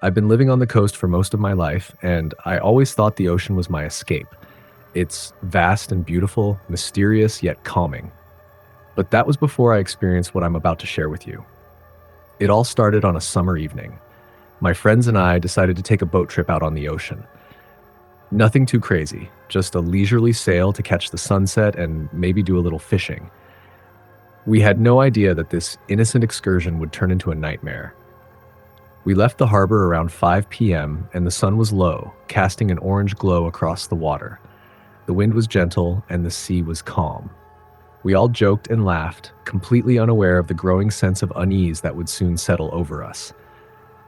I've been living on the coast for most of my life, and I always thought the ocean was my escape. It's vast and beautiful, mysterious yet calming. But that was before I experienced what I'm about to share with you. It all started on a summer evening. My friends and I decided to take a boat trip out on the ocean. Nothing too crazy, just a leisurely sail to catch the sunset and maybe do a little fishing. We had no idea that this innocent excursion would turn into a nightmare. We left the harbor around 5 p.m., and the sun was low, casting an orange glow across the water. The wind was gentle, and the sea was calm. We all joked and laughed, completely unaware of the growing sense of unease that would soon settle over us.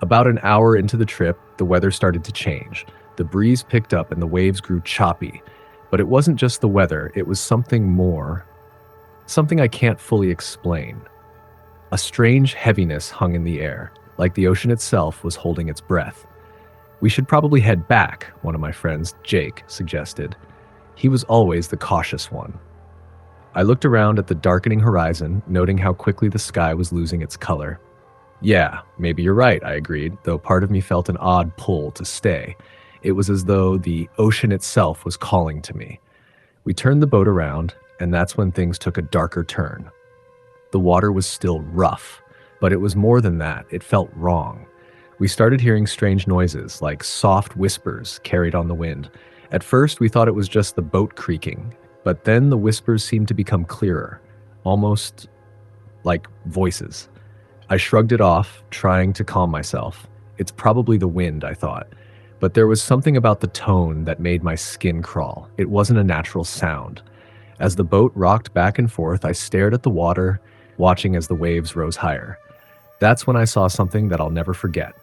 About an hour into the trip, the weather started to change. The breeze picked up and the waves grew choppy. But it wasn't just the weather, it was something more. Something I can't fully explain. A strange heaviness hung in the air, like the ocean itself was holding its breath. "We should probably head back," one of my friends, Jake, suggested. He was always the cautious one. I looked around at the darkening horizon, noting how quickly the sky was losing its color. "Yeah, maybe you're right," I agreed, though part of me felt an odd pull to stay. It was as though the ocean itself was calling to me. We turned the boat around, and that's when things took a darker turn. The water was still rough, but it was more than that. It felt wrong. We started hearing strange noises, like soft whispers carried on the wind. At first, we thought it was just the boat creaking, but then the whispers seemed to become clearer, almost like voices. I shrugged it off, trying to calm myself. It's probably the wind, I thought. But there was something about the tone that made my skin crawl. It wasn't a natural sound. As the boat rocked back and forth, I stared at the water, watching as the waves rose higher. That's when I saw something that I'll never forget.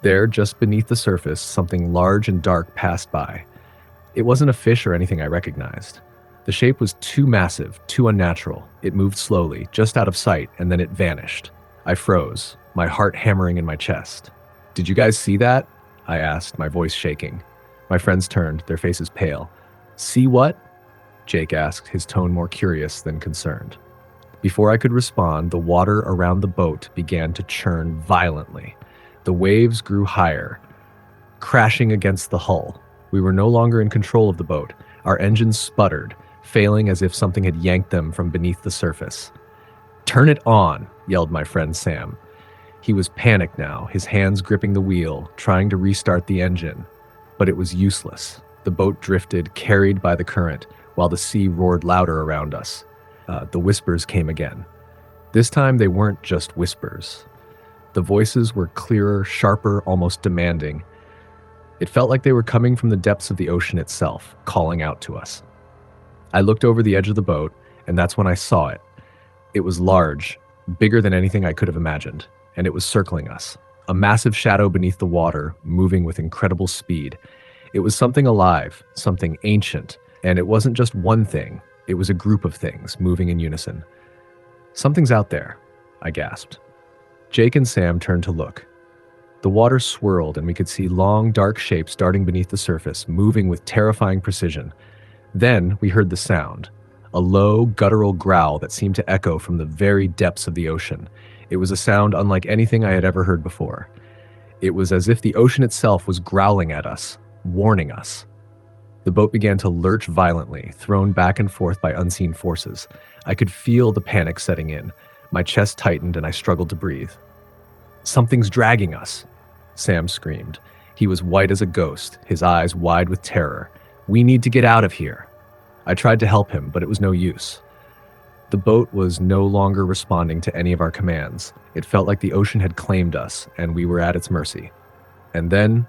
There, just beneath the surface, something large and dark passed by. It wasn't a fish or anything I recognized. The shape was too massive, too unnatural. It moved slowly, just out of sight, and then it vanished. I froze, my heart hammering in my chest. "Did you guys see that?" I asked, my voice shaking. My friends turned, their faces pale. "See what?" Jake asked, his tone more curious than concerned. Before I could respond, the water around the boat began to churn violently. The waves grew higher, crashing against the hull. We were no longer in control of the boat. Our engines sputtered, failing as if something had yanked them from beneath the surface. "Turn it on," yelled my friend Sam. He was panicked now, his hands gripping the wheel, trying to restart the engine. But it was useless. The boat drifted, carried by the current, while the sea roared louder around us. The whispers came again. This time they weren't just whispers. The voices were clearer, sharper, almost demanding. It felt like they were coming from the depths of the ocean itself, calling out to us. I looked over the edge of the boat, and that's when I saw it. It was large, bigger than anything I could have imagined, and it was circling us. A massive shadow beneath the water, moving with incredible speed. It was something alive, something ancient, and it wasn't just one thing. It was a group of things, moving in unison. "Something's out there," I gasped. Jake and Sam turned to look. The water swirled, and we could see long, dark shapes darting beneath the surface, moving with terrifying precision. Then we heard the sound, a low, guttural growl that seemed to echo from the very depths of the ocean. It was a sound unlike anything I had ever heard before. It was as if the ocean itself was growling at us, warning us. The boat began to lurch violently, thrown back and forth by unseen forces. I could feel the panic setting in. My chest tightened and I struggled to breathe. "Something's dragging us," Sam screamed. He was white as a ghost, his eyes wide with terror. "We need to get out of here." I tried to help him, but it was no use. The boat was no longer responding to any of our commands. It felt like the ocean had claimed us, and we were at its mercy. And then,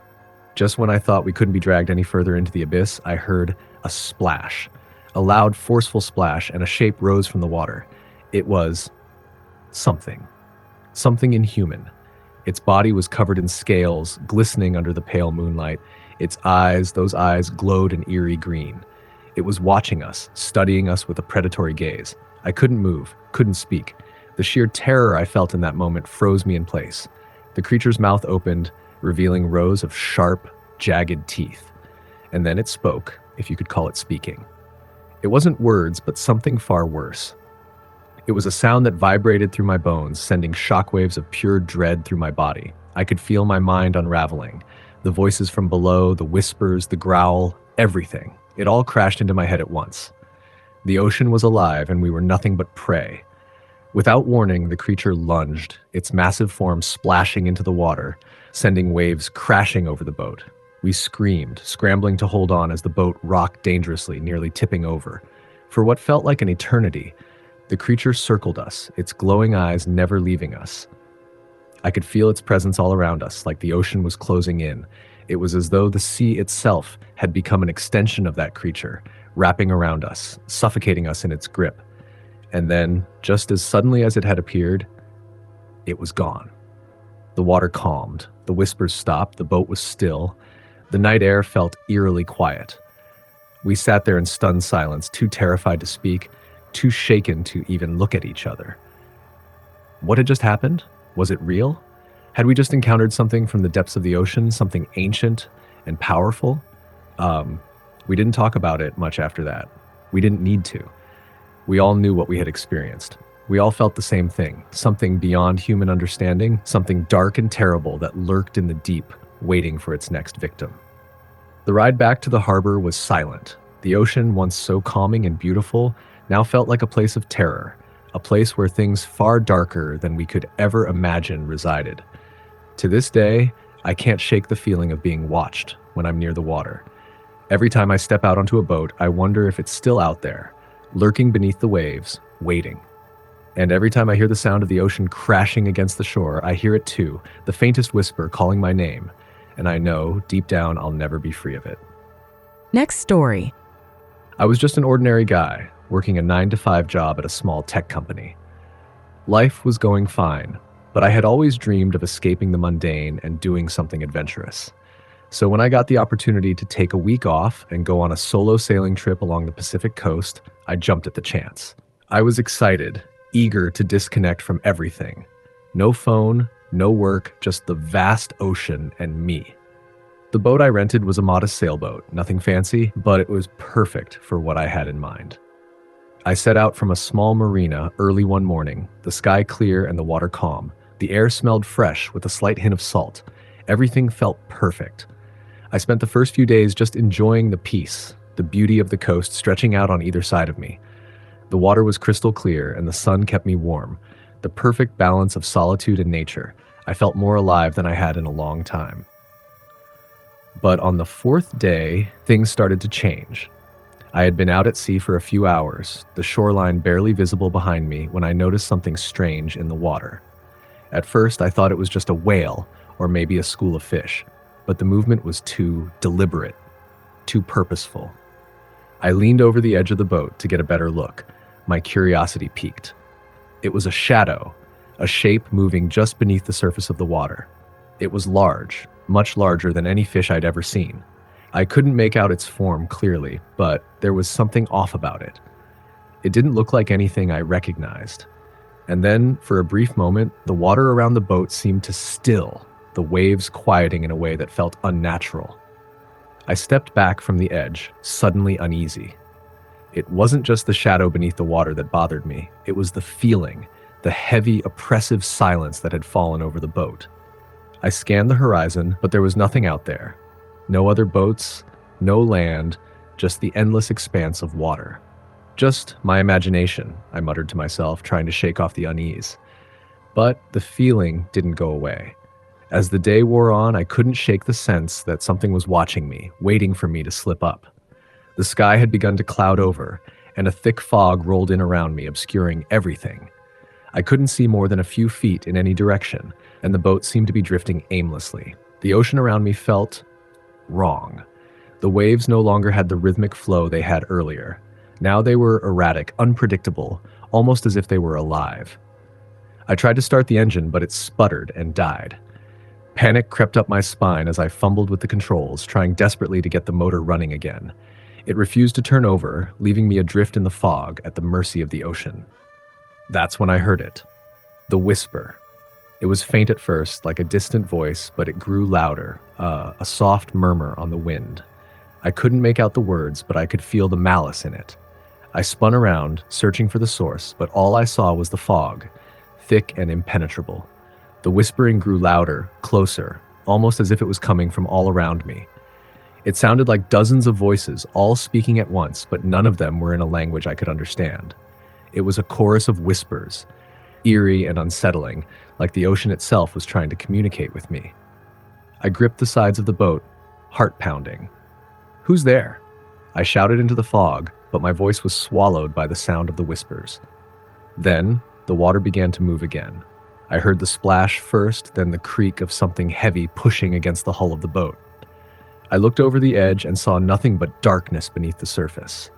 just when I thought we couldn't be dragged any further into the abyss, I heard a splash. A loud, forceful splash, and a shape rose from the water. It was something. Something inhuman. Its body was covered in scales, glistening under the pale moonlight. Its eyes, those eyes glowed an eerie green. It was watching us, studying us with a predatory gaze. I couldn't move, couldn't speak. The sheer terror I felt in that moment froze me in place. The creature's mouth opened, revealing rows of sharp, jagged teeth. And then it spoke, if you could call it speaking. It wasn't words, but something far worse. It was a sound that vibrated through my bones, sending shockwaves of pure dread through my body. I could feel my mind unraveling. The voices from below, the whispers, the growl, everything. It all crashed into my head at once. The ocean was alive and we were nothing but prey. Without warning, the creature lunged, its massive form splashing into the water, sending waves crashing over the boat. We screamed, scrambling to hold on as the boat rocked dangerously, nearly tipping over. For what felt like an eternity, the creature circled us, its glowing eyes never leaving us. I could feel its presence all around us, like the ocean was closing in. It was as though the sea itself had become an extension of that creature, wrapping around us, suffocating us in its grip. And then, just as suddenly as it had appeared, it was gone. The water calmed, the whispers stopped, the boat was still. The night air felt eerily quiet. We sat there in stunned silence, too terrified to speak, too shaken to even look at each other. What had just happened? Was it real? Had we just encountered something from the depths of the ocean, something ancient and powerful? We didn't talk about it much after that. We didn't need to. We all knew what we had experienced. We all felt the same thing, something beyond human understanding, something dark and terrible that lurked in the deep, waiting for its next victim. The ride back to the harbor was silent. The ocean, once so calming and beautiful, now felt like a place of terror, a place where things far darker than we could ever imagine resided. To this day, I can't shake the feeling of being watched when I'm near the water. Every time I step out onto a boat, I wonder if it's still out there, lurking beneath the waves, waiting. And every time I hear the sound of the ocean crashing against the shore, I hear it too, the faintest whisper calling my name, and I know, deep down, I'll never be free of it. Next story. I was just an ordinary guy, working a 9-to-5 job at a small tech company. Life was going fine, but I had always dreamed of escaping the mundane and doing something adventurous. So when I got the opportunity to take a week off and go on a solo sailing trip along the Pacific coast, I jumped at the chance. I was excited, eager to disconnect from everything. No phone, no work, just the vast ocean and me. The boat I rented was a modest sailboat, nothing fancy, but it was perfect for what I had in mind. I set out from a small marina early one morning, the sky clear and the water calm. The air smelled fresh with a slight hint of salt. Everything felt perfect. I spent the first few days just enjoying the peace, the beauty of the coast stretching out on either side of me. The water was crystal clear and the sun kept me warm. The perfect balance of solitude and nature. I felt more alive than I had in a long time. But on the fourth day, things started to change. I had been out at sea for a few hours, the shoreline barely visible behind me, when I noticed something strange in the water. At first, I thought it was just a whale or maybe a school of fish, but the movement was too deliberate, too purposeful. I leaned over the edge of the boat to get a better look. My curiosity piqued. It was a shadow, a shape moving just beneath the surface of the water. It was large, much larger than any fish I'd ever seen. I couldn't make out its form clearly, but there was something off about it. It didn't look like anything I recognized. And then, for a brief moment, the water around the boat seemed to still, the waves quieting in a way that felt unnatural. I stepped back from the edge, suddenly uneasy. It wasn't just the shadow beneath the water that bothered me. It was the feeling, the heavy, oppressive silence that had fallen over the boat. I scanned the horizon, but there was nothing out there. No other boats, no land, just the endless expanse of water. Just my imagination, I muttered to myself, trying to shake off the unease. But the feeling didn't go away. As the day wore on, I couldn't shake the sense that something was watching me, waiting for me to slip up. The sky had begun to cloud over, and a thick fog rolled in around me, obscuring everything. I couldn't see more than a few feet in any direction, and the boat seemed to be drifting aimlessly. The ocean around me felt wrong. The waves no longer had the rhythmic flow they had earlier. Now they were erratic, unpredictable, almost as if they were alive. I tried to start the engine, but it sputtered and died. Panic crept up my spine as I fumbled with the controls, trying desperately to get the motor running again. It refused to turn over, leaving me adrift in the fog at the mercy of the ocean. That's when I heard it. The whisper. It was faint at first, like a distant voice, but it grew louder, a soft murmur on the wind. I couldn't make out the words, but I could feel the malice in it. I spun around, searching for the source, but all I saw was the fog, thick and impenetrable. The whispering grew louder, closer, almost as if it was coming from all around me. It sounded like dozens of voices, all speaking at once, but none of them were in a language I could understand. It was a chorus of whispers, eerie and unsettling, like the ocean itself was trying to communicate with me. I gripped the sides of the boat, heart pounding. "Who's there?" I shouted into the fog, but my voice was swallowed by the sound of the whispers. Then, the water began to move again. I heard the splash first, then the creak of something heavy pushing against the hull of the boat. I looked over the edge and saw nothing but darkness beneath the surface.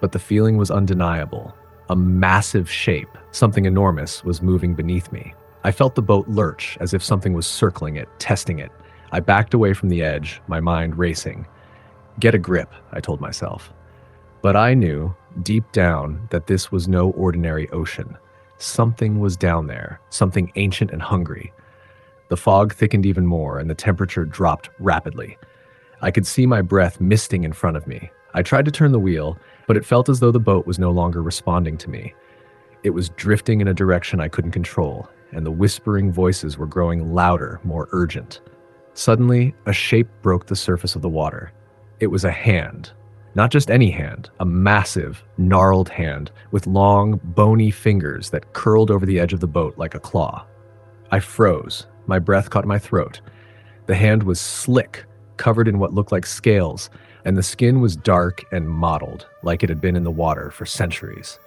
But the feeling was undeniable. A massive shape, something enormous, was moving beneath me. I felt the boat lurch as if something was circling it, testing it. I backed away from the edge, my mind racing. "Get a grip," I told myself. But I knew, deep down, that this was no ordinary ocean. Something was down there, something ancient and hungry. The fog thickened even more, and the temperature dropped rapidly. I could see my breath misting in front of me. I tried to turn the wheel, but it felt as though the boat was no longer responding to me. It was drifting in a direction I couldn't control, and the whispering voices were growing louder, more urgent. Suddenly, a shape broke the surface of the water. It was a hand. Not just any hand, a massive, gnarled hand with long, bony fingers that curled over the edge of the boat like a claw. I froze. My breath caught my throat. The hand was slick, covered in what looked like scales, and the skin was dark and mottled, like it had been in the water for centuries.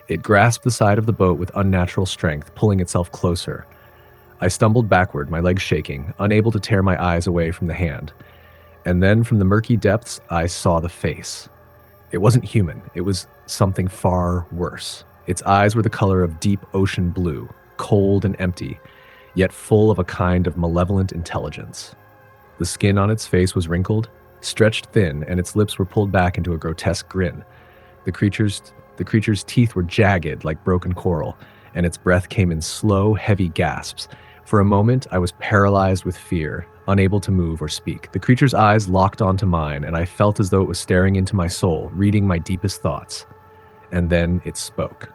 It grasped the side of the boat with unnatural strength, pulling itself closer. I stumbled backward, my legs shaking, unable to tear my eyes away from the hand. And then from the murky depths, I saw the face. It wasn't human. It was something far worse. Its eyes were the color of deep ocean blue, cold and empty, yet full of a kind of malevolent intelligence. The skin on its face was wrinkled, stretched thin, and its lips were pulled back into a grotesque grin. The creature's teeth were jagged like broken coral, and its breath came in slow, heavy gasps. For a moment, I was paralyzed with fear, unable to move or speak. The creature's eyes locked onto mine, and I felt as though it was staring into my soul, reading my deepest thoughts. And then it spoke.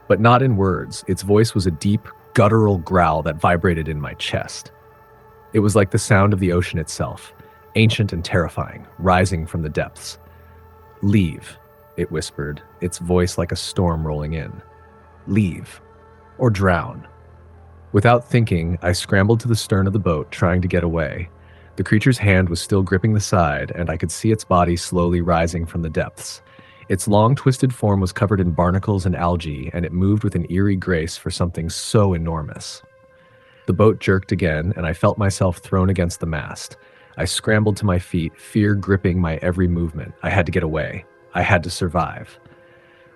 But not in words. Its voice was a deep, guttural growl that vibrated in my chest. It was like the sound of the ocean itself, ancient and terrifying, rising from the depths. "Leave," it whispered, its voice like a storm rolling in. "Leave, or drown." Without thinking, I scrambled to the stern of the boat, trying to get away. The creature's hand was still gripping the side, and I could see its body slowly rising from the depths. Its long, twisted form was covered in barnacles and algae, and it moved with an eerie grace for something so enormous. The boat jerked again, and I felt myself thrown against the mast. I scrambled to my feet, fear gripping my every movement. I had to get away. I had to survive.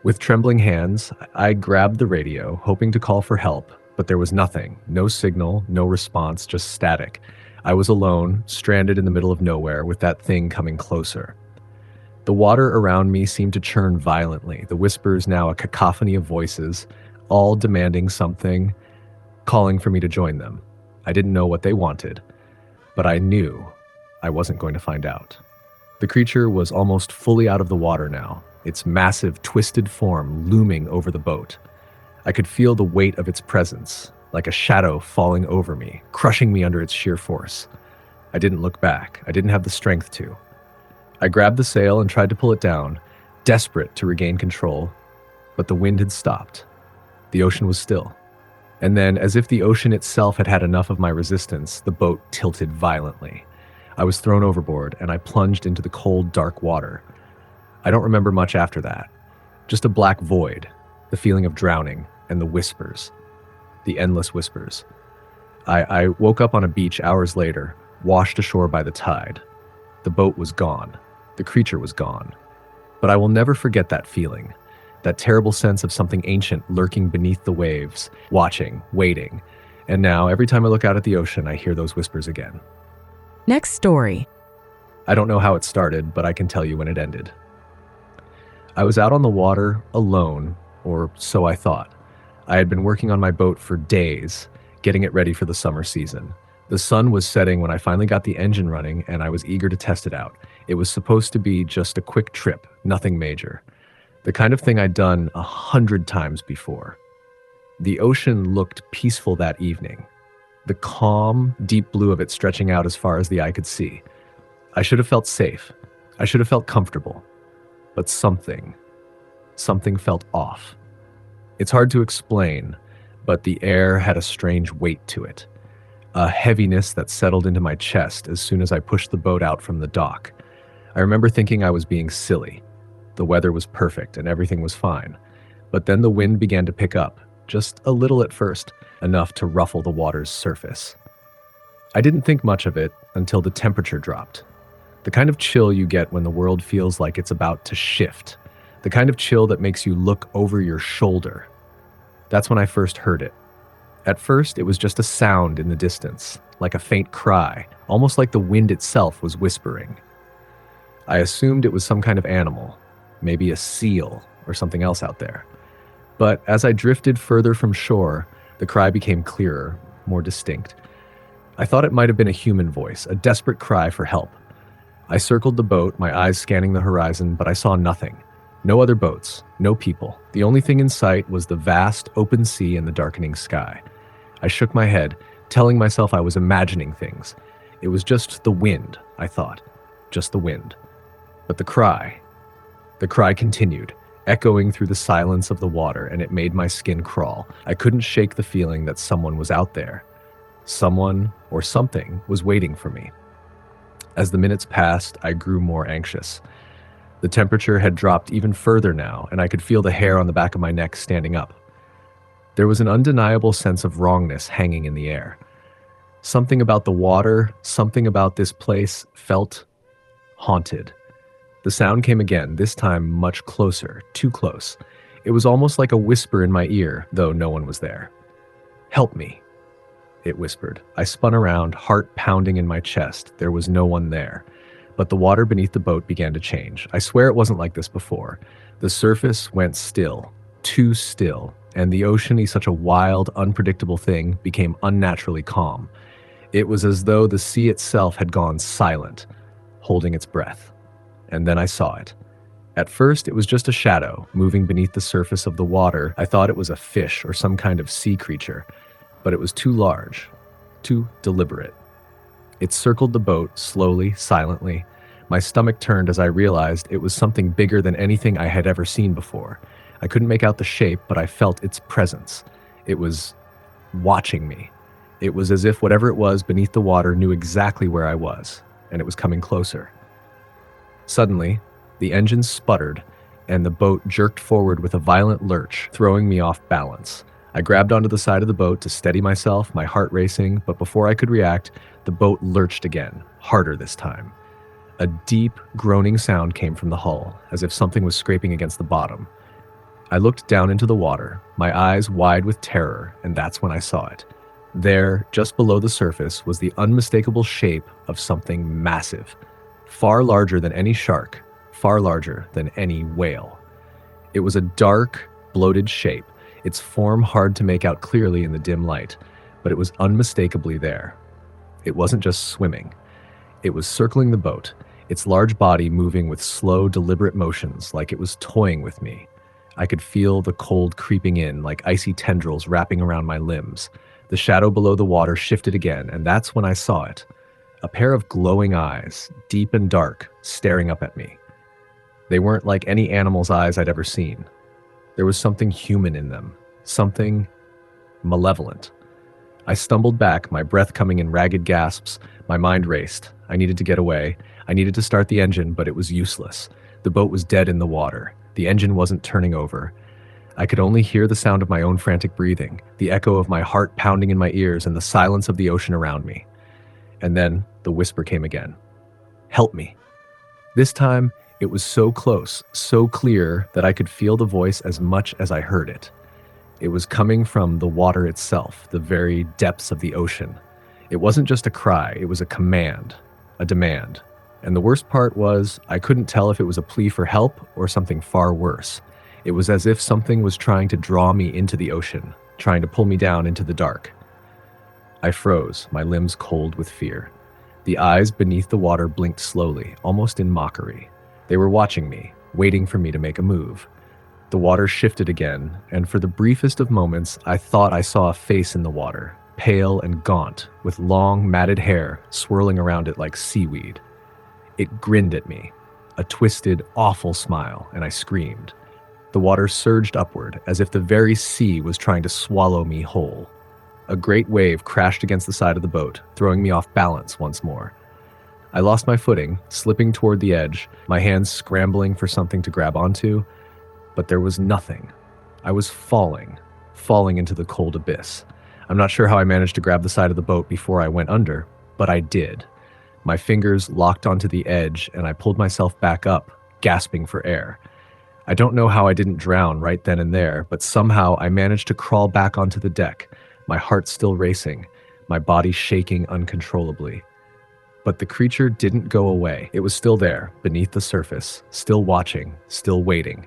With trembling hands, I grabbed the radio, hoping to call for help, but there was nothing. No signal, no response, just static. I was alone, stranded in the middle of nowhere, with that thing coming closer. The water around me seemed to churn violently, the whispers now a cacophony of voices, all demanding something, calling for me to join them. I didn't know what they wanted, but I knew I wasn't going to find out. The creature was almost fully out of the water now, its massive, twisted form looming over the boat. I could feel the weight of its presence, like a shadow falling over me, crushing me under its sheer force. I didn't look back. I didn't have the strength to. I grabbed the sail and tried to pull it down, desperate to regain control, but the wind had stopped. The ocean was still. And then, as if the ocean itself had had enough of my resistance, the boat tilted violently. I was thrown overboard, and I plunged into the cold, dark water. I don't remember much after that. Just a black void, the feeling of drowning, and the whispers. The endless whispers. I woke up on a beach hours later, washed ashore by the tide. The boat was gone. The creature was gone. But I will never forget that feeling. That terrible sense of something ancient lurking beneath the waves, watching, waiting. And now, every time I look out at the ocean, I hear those whispers again. Next story. I don't know how it started, but I can tell you when it ended. I was out on the water, alone, or so I thought. I had been working on my boat for days, getting it ready for the summer season. The sun was setting when I finally got the engine running, and I was eager to test it out. It was supposed to be just a quick trip, nothing major. The kind of thing I'd done 100 times before. The ocean looked peaceful that evening. the calm, deep blue of it stretching out as far as the eye could see. I should have felt safe. I should have felt comfortable. But something felt off. It's hard to explain, but the air had a strange weight to it. A heaviness that settled into my chest as soon as I pushed the boat out from the dock. I remember thinking I was being silly. The weather was perfect and everything was fine. But then the wind began to pick up, just a little at first, enough to ruffle the water's surface. I didn't think much of it until the temperature dropped. The kind of chill you get when the world feels like it's about to shift. The kind of chill that makes you look over your shoulder. That's when I first heard it. At first, it was just a sound in the distance, like a faint cry, almost like the wind itself was whispering. I assumed it was some kind of animal, maybe a seal or something else out there. But as I drifted further from shore, the cry became clearer, more distinct. I thought it might have been a human voice, a desperate cry for help. I circled the boat, my eyes scanning the horizon, but I saw nothing. No other boats, no people. The only thing in sight was the vast, open sea and the darkening sky. I shook my head, telling myself I was imagining things. It was just the wind, I thought. Just the wind. But the cry continued, echoing through the silence of the water, and it made my skin crawl. I couldn't shake the feeling that someone was out there. Someone or something was waiting for me. As the minutes passed, I grew more anxious. The temperature had dropped even further now, and I could feel the hair on the back of my neck standing up. There was an undeniable sense of wrongness hanging in the air. Something about the water, something about this place felt haunted. The sound came again, this time much closer, too close. It was almost like a whisper in my ear, though no one was there. "Help me," it whispered. I spun around, heart pounding in my chest. There was no one there. But the water beneath the boat began to change. I swear it wasn't like this before. The surface went still, too still, and the ocean, such a wild, unpredictable thing, became unnaturally calm. It was as though the sea itself had gone silent, holding its breath. And then I saw it. At first, it was just a shadow moving beneath the surface of the water. I thought it was a fish or some kind of sea creature, but it was too large, too deliberate. It circled the boat slowly, silently. My stomach turned as I realized it was something bigger than anything I had ever seen before. I couldn't make out the shape, but I felt its presence. It was watching me. It was as if whatever it was beneath the water knew exactly where I was, and it was coming closer. Suddenly, the engine sputtered, and the boat jerked forward with a violent lurch, throwing me off balance. I grabbed onto the side of the boat to steady myself, my heart racing, but before I could react, the boat lurched again, harder this time. A deep, groaning sound came from the hull, as if something was scraping against the bottom. I looked down into the water, my eyes wide with terror, and that's when I saw it. There, just below the surface, was the unmistakable shape of something massive, far larger than any shark, far larger than any whale. It was a dark, bloated shape, its form hard to make out clearly in the dim light, but it was unmistakably there. It wasn't just swimming. It was circling the boat, its large body moving with slow, deliberate motions like it was toying with me. I could feel the cold creeping in like icy tendrils wrapping around my limbs. The shadow below the water shifted again, and that's when I saw it. A pair of glowing eyes, deep and dark, staring up at me. They weren't like any animal's eyes I'd ever seen. There was something human in them, something malevolent. I stumbled back, my breath coming in ragged gasps. My mind raced. I needed to get away. I needed to start the engine, but it was useless. The boat was dead in the water. The engine wasn't turning over. I could only hear the sound of my own frantic breathing, the echo of my heart pounding in my ears, and the silence of the ocean around me. And then the whisper came again. "Help me." This time, it was so close, so clear that I could feel the voice as much as I heard it. It was coming from the water itself, the very depths of the ocean. It wasn't just a cry, it was a command, a demand. And the worst part was, I couldn't tell if it was a plea for help or something far worse. It was as if something was trying to draw me into the ocean, trying to pull me down into the dark. I froze, my limbs cold with fear. The eyes beneath the water blinked slowly, almost in mockery. They were watching me, waiting for me to make a move. The water shifted again, and for the briefest of moments, I thought I saw a face in the water, pale and gaunt, with long, matted hair swirling around it like seaweed. It grinned at me, a twisted, awful smile, and I screamed. The water surged upward, as if the very sea was trying to swallow me whole. A great wave crashed against the side of the boat, throwing me off balance once more. I lost my footing, slipping toward the edge, my hands scrambling for something to grab onto, but there was nothing. I was falling into the cold abyss. I'm not sure how I managed to grab the side of the boat before I went under, but I did. My fingers locked onto the edge, and I pulled myself back up, gasping for air. I don't know how I didn't drown right then and there, but somehow I managed to crawl back onto the deck, my heart still racing, my body shaking uncontrollably. But the creature didn't go away. It was still there, beneath the surface, still watching, still waiting.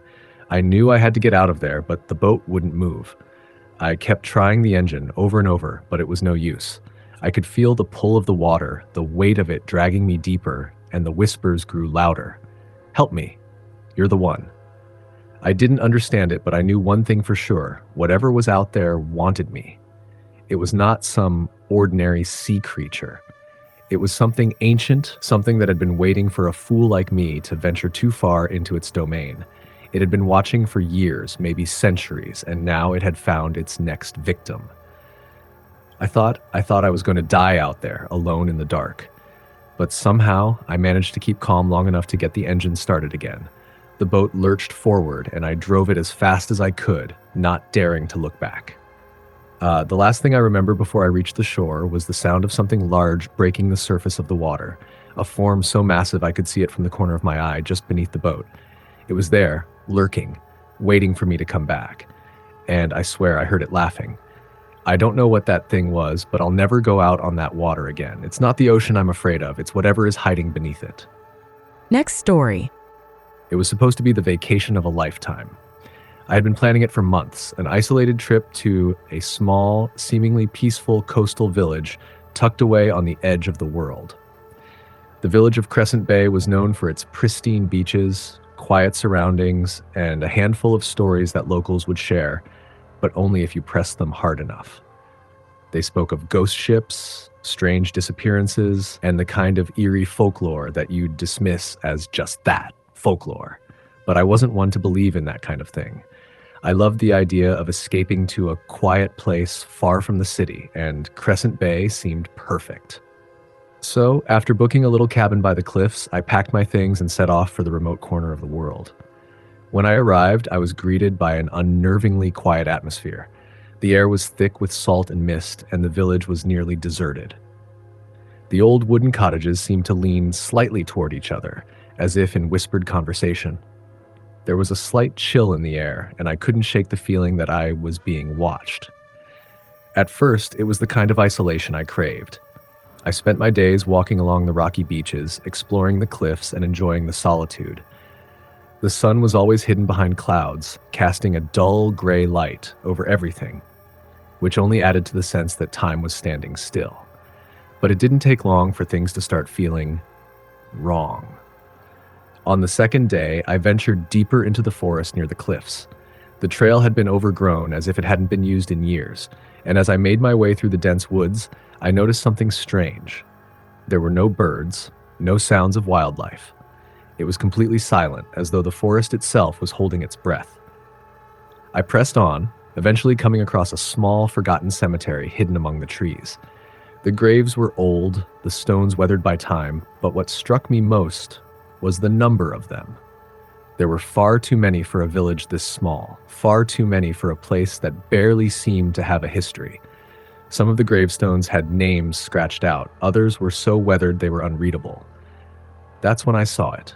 I knew I had to get out of there, but the boat wouldn't move. I kept trying the engine over and over, but it was no use. I could feel the pull of the water, the weight of it dragging me deeper, and the whispers grew louder. "Help me. You're the one." I didn't understand it, but I knew one thing for sure. Whatever was out there wanted me. It was not some ordinary sea creature. It was something ancient, something that had been waiting for a fool like me to venture too far into its domain. It had been watching for years, maybe centuries, and now it had found its next victim. I thought I was going to die out there, alone in the dark. But somehow, I managed to keep calm long enough to get the engine started again. The boat lurched forward, and I drove it as fast as I could, not daring to look back. The last thing I remember before I reached the shore was the sound of something large breaking the surface of the water, a form so massive I could see it from the corner of my eye just beneath the boat. It was there, lurking, waiting for me to come back. And I swear I heard it laughing. I don't know what that thing was, but I'll never go out on that water again. It's not the ocean I'm afraid of, it's whatever is hiding beneath it. Next story. It was supposed to be the vacation of a lifetime. I had been planning it for months, an isolated trip to a small, seemingly peaceful coastal village tucked away on the edge of the world. The village of Crescent Bay was known for its pristine beaches, quiet surroundings, and a handful of stories that locals would share, but only if you pressed them hard enough. They spoke of ghost ships, strange disappearances, and the kind of eerie folklore that you'd dismiss as just that, folklore. But I wasn't one to believe in that kind of thing. I loved the idea of escaping to a quiet place far from the city, and Crescent Bay seemed perfect. So, after booking a little cabin by the cliffs, I packed my things and set off for the remote corner of the world. When I arrived, I was greeted by an unnervingly quiet atmosphere. The air was thick with salt and mist, and the village was nearly deserted. The old wooden cottages seemed to lean slightly toward each other, as if in whispered conversation. There was a slight chill in the air, and I couldn't shake the feeling that I was being watched. At first, it was the kind of isolation I craved. I spent my days walking along the rocky beaches, exploring the cliffs and enjoying the solitude. The sun was always hidden behind clouds, casting a dull gray light over everything, which only added to the sense that time was standing still. But it didn't take long for things to start feeling wrong. On the second day, I ventured deeper into the forest near the cliffs. The trail had been overgrown as if it hadn't been used in years, and as I made my way through the dense woods, I noticed something strange. There were no birds, no sounds of wildlife. It was completely silent, as though the forest itself was holding its breath. I pressed on, eventually coming across a small, forgotten cemetery hidden among the trees. The graves were old, the stones weathered by time, but what struck me most was the number of them. There were far too many for a village this small, far too many for a place that barely seemed to have a history. Some of the gravestones had names scratched out, others were so weathered they were unreadable. That's when I saw it.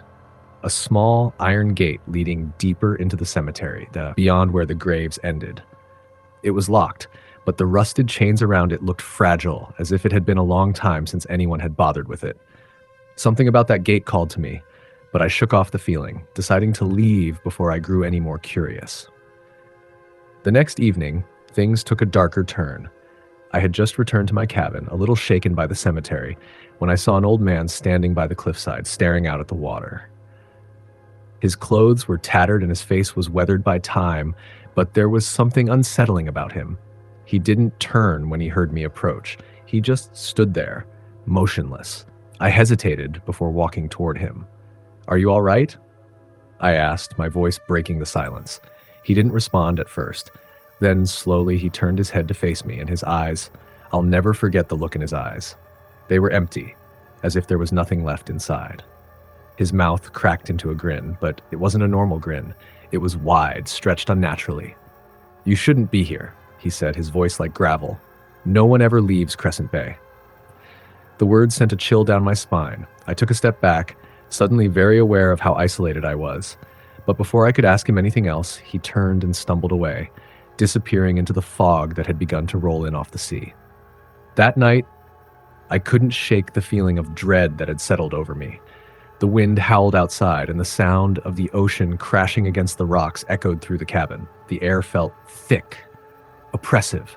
A small iron gate leading deeper into the cemetery, beyond where the graves ended. It was locked, but the rusted chains around it looked fragile, as if it had been a long time since anyone had bothered with it. Something about that gate called to me, but I shook off the feeling, deciding to leave before I grew any more curious. The next evening, things took a darker turn. I had just returned to my cabin, a little shaken by the cemetery, when I saw an old man standing by the cliffside, staring out at the water. His clothes were tattered and his face was weathered by time, but there was something unsettling about him. He didn't turn when he heard me approach. He just stood there, motionless. I hesitated before walking toward him. "Are you all right?" I asked, my voice breaking the silence. He didn't respond at first. Then, slowly, he turned his head to face me, and his eyes, I'll never forget the look in his eyes. They were empty, as if there was nothing left inside. His mouth cracked into a grin, but it wasn't a normal grin. It was wide, stretched unnaturally. "You shouldn't be here," he said, his voice like gravel. "No one ever leaves Crescent Bay." The words sent a chill down my spine. I took a step back, suddenly very aware of how isolated I was. But before I could ask him anything else, he turned and stumbled away, disappearing into the fog that had begun to roll in off the sea. That night, I couldn't shake the feeling of dread that had settled over me. The wind howled outside, and the sound of the ocean crashing against the rocks echoed through the cabin. The air felt thick, oppressive,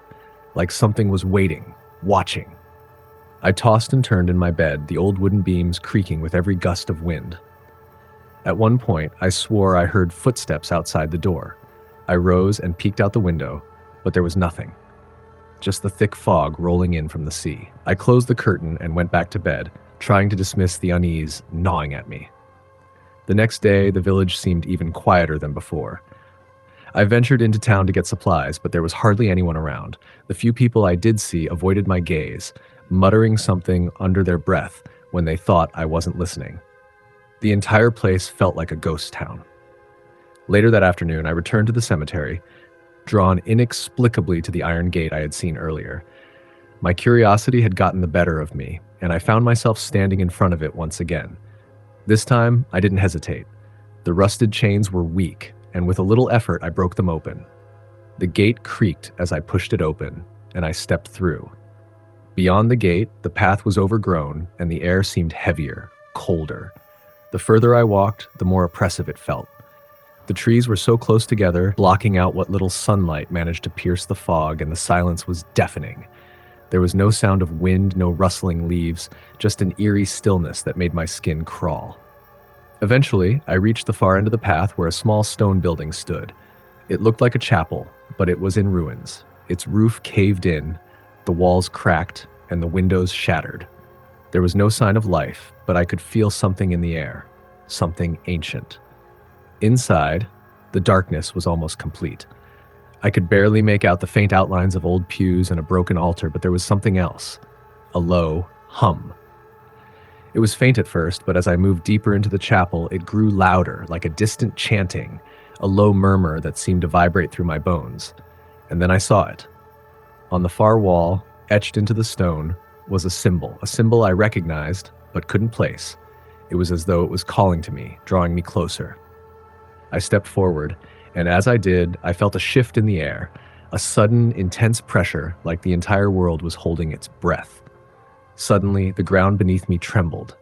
like something was waiting, watching. I tossed and turned in my bed, the old wooden beams creaking with every gust of wind. At one point, I swore I heard footsteps outside the door. I rose and peeked out the window, but there was nothing. Just the thick fog rolling in from the sea. I closed the curtain and went back to bed, trying to dismiss the unease gnawing at me. The next day, the village seemed even quieter than before. I ventured into town to get supplies, but there was hardly anyone around. The few people I did see avoided my gaze, muttering something under their breath when they thought I wasn't listening. The entire place felt like a ghost town. Later that afternoon, I returned to the cemetery, drawn inexplicably to the iron gate I had seen earlier. My curiosity had gotten the better of me, and I found myself standing in front of it once again. This time, I didn't hesitate. The rusted chains were weak, and with a little effort, I broke them open. The gate creaked as I pushed it open, and I stepped through. Beyond the gate, the path was overgrown, and the air seemed heavier, colder. The further I walked, the more oppressive it felt. The trees were so close together, blocking out what little sunlight managed to pierce the fog, and the silence was deafening. There was no sound of wind, no rustling leaves, just an eerie stillness that made my skin crawl. Eventually, I reached the far end of the path where a small stone building stood. It looked like a chapel, but it was in ruins. Its roof caved in, the walls cracked, and the windows shattered. There was no sign of life, but I could feel something in the air, something ancient. Inside, the darkness was almost complete. I could barely make out the faint outlines of old pews and a broken altar, but there was something else, a low hum. It was faint at first, but as I moved deeper into the chapel, it grew louder, like a distant chanting, a low murmur that seemed to vibrate through my bones. And then I saw it. On the far wall, etched into the stone, was a symbol I recognized but couldn't place. It was as though it was calling to me, drawing me closer. I stepped forward, and as I did, I felt a shift in the air, a sudden, intense pressure like the entire world was holding its breath. Suddenly, the ground beneath me trembled.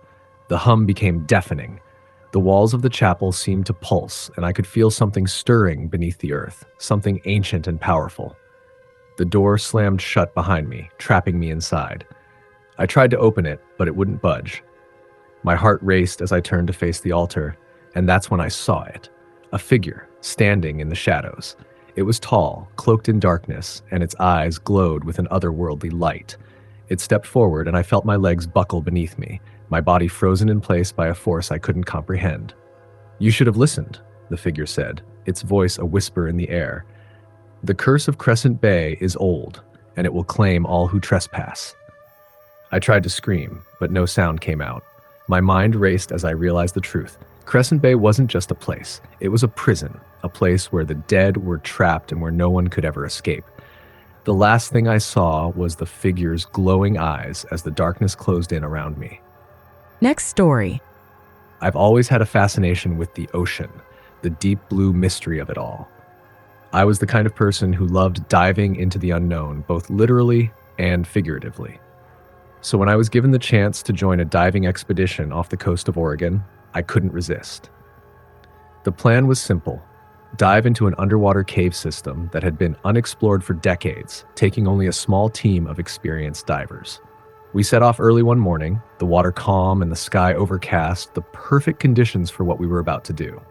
The hum became deafening. The walls of the chapel seemed to pulse, and I could feel something stirring beneath the earth, something ancient and powerful. The door slammed shut behind me, trapping me inside. I tried to open it, but it wouldn't budge. My heart raced as I turned to face the altar, and that's when I saw it. A figure, standing in the shadows. It was tall, cloaked in darkness, and its eyes glowed with an otherworldly light. It stepped forward, and I felt my legs buckle beneath me, my body frozen in place by a force I couldn't comprehend. "You should have listened," the figure said, its voice a whisper in the air. "The curse of Crescent Bay is old, and it will claim all who trespass." I tried to scream, but no sound came out. My mind raced as I realized the truth. Crescent Bay wasn't just a place. It was a prison, a place where the dead were trapped and where no one could ever escape. The last thing I saw was the figure's glowing eyes as the darkness closed in around me. Next story. I've always had a fascination with the ocean, the deep blue mystery of it all. I was the kind of person who loved diving into the unknown, both literally and figuratively. So when I was given the chance to join a diving expedition off the coast of Oregon, I couldn't resist. The plan was simple: dive into an underwater cave system that had been unexplored for decades, taking only a small team of experienced divers. We set off early one morning, the water calm and the sky overcast, the perfect conditions for what we were about to do.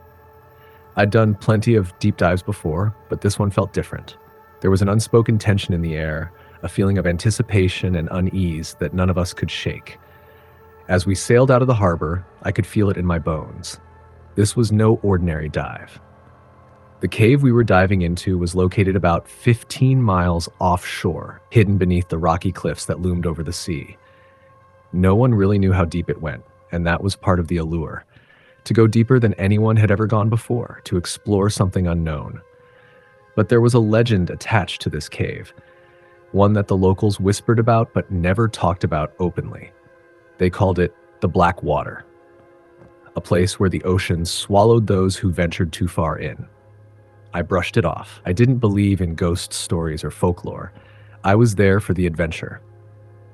I'd done plenty of deep dives before, but this one felt different. There was an unspoken tension in the air, a feeling of anticipation and unease that none of us could shake. As we sailed out of the harbor, I could feel it in my bones. This was no ordinary dive. The cave we were diving into was located about 15 miles offshore, hidden beneath the rocky cliffs that loomed over the sea. No one really knew how deep it went, and that was part of the allure. To go deeper than anyone had ever gone before, to explore something unknown. But there was a legend attached to this cave, one that the locals whispered about but never talked about openly. They called it the Black Water, a place where the ocean swallowed those who ventured too far in. I brushed it off. I didn't believe in ghost stories or folklore. I was there for the adventure.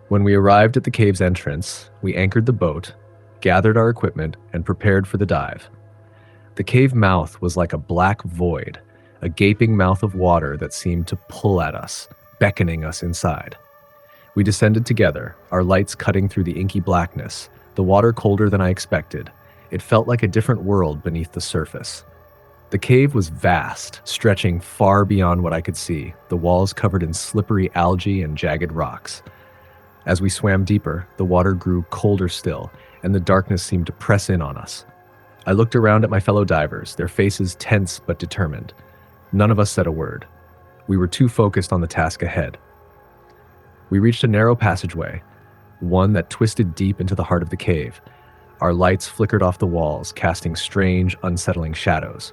When we arrived at the cave's entrance, we anchored the boat, gathered our equipment, and prepared for the dive. The cave mouth was like a black void, a gaping mouth of water that seemed to pull at us, beckoning us inside. We descended together, our lights cutting through the inky blackness, the water colder than I expected. It felt like a different world beneath the surface. The cave was vast, stretching far beyond what I could see, the walls covered in slippery algae and jagged rocks. As we swam deeper, the water grew colder still, and the darkness seemed to press in on us. I looked around at my fellow divers, their faces tense but determined. None of us said a word. We were too focused on the task ahead. We reached a narrow passageway, one that twisted deep into the heart of the cave. Our lights flickered off the walls, casting strange, unsettling shadows.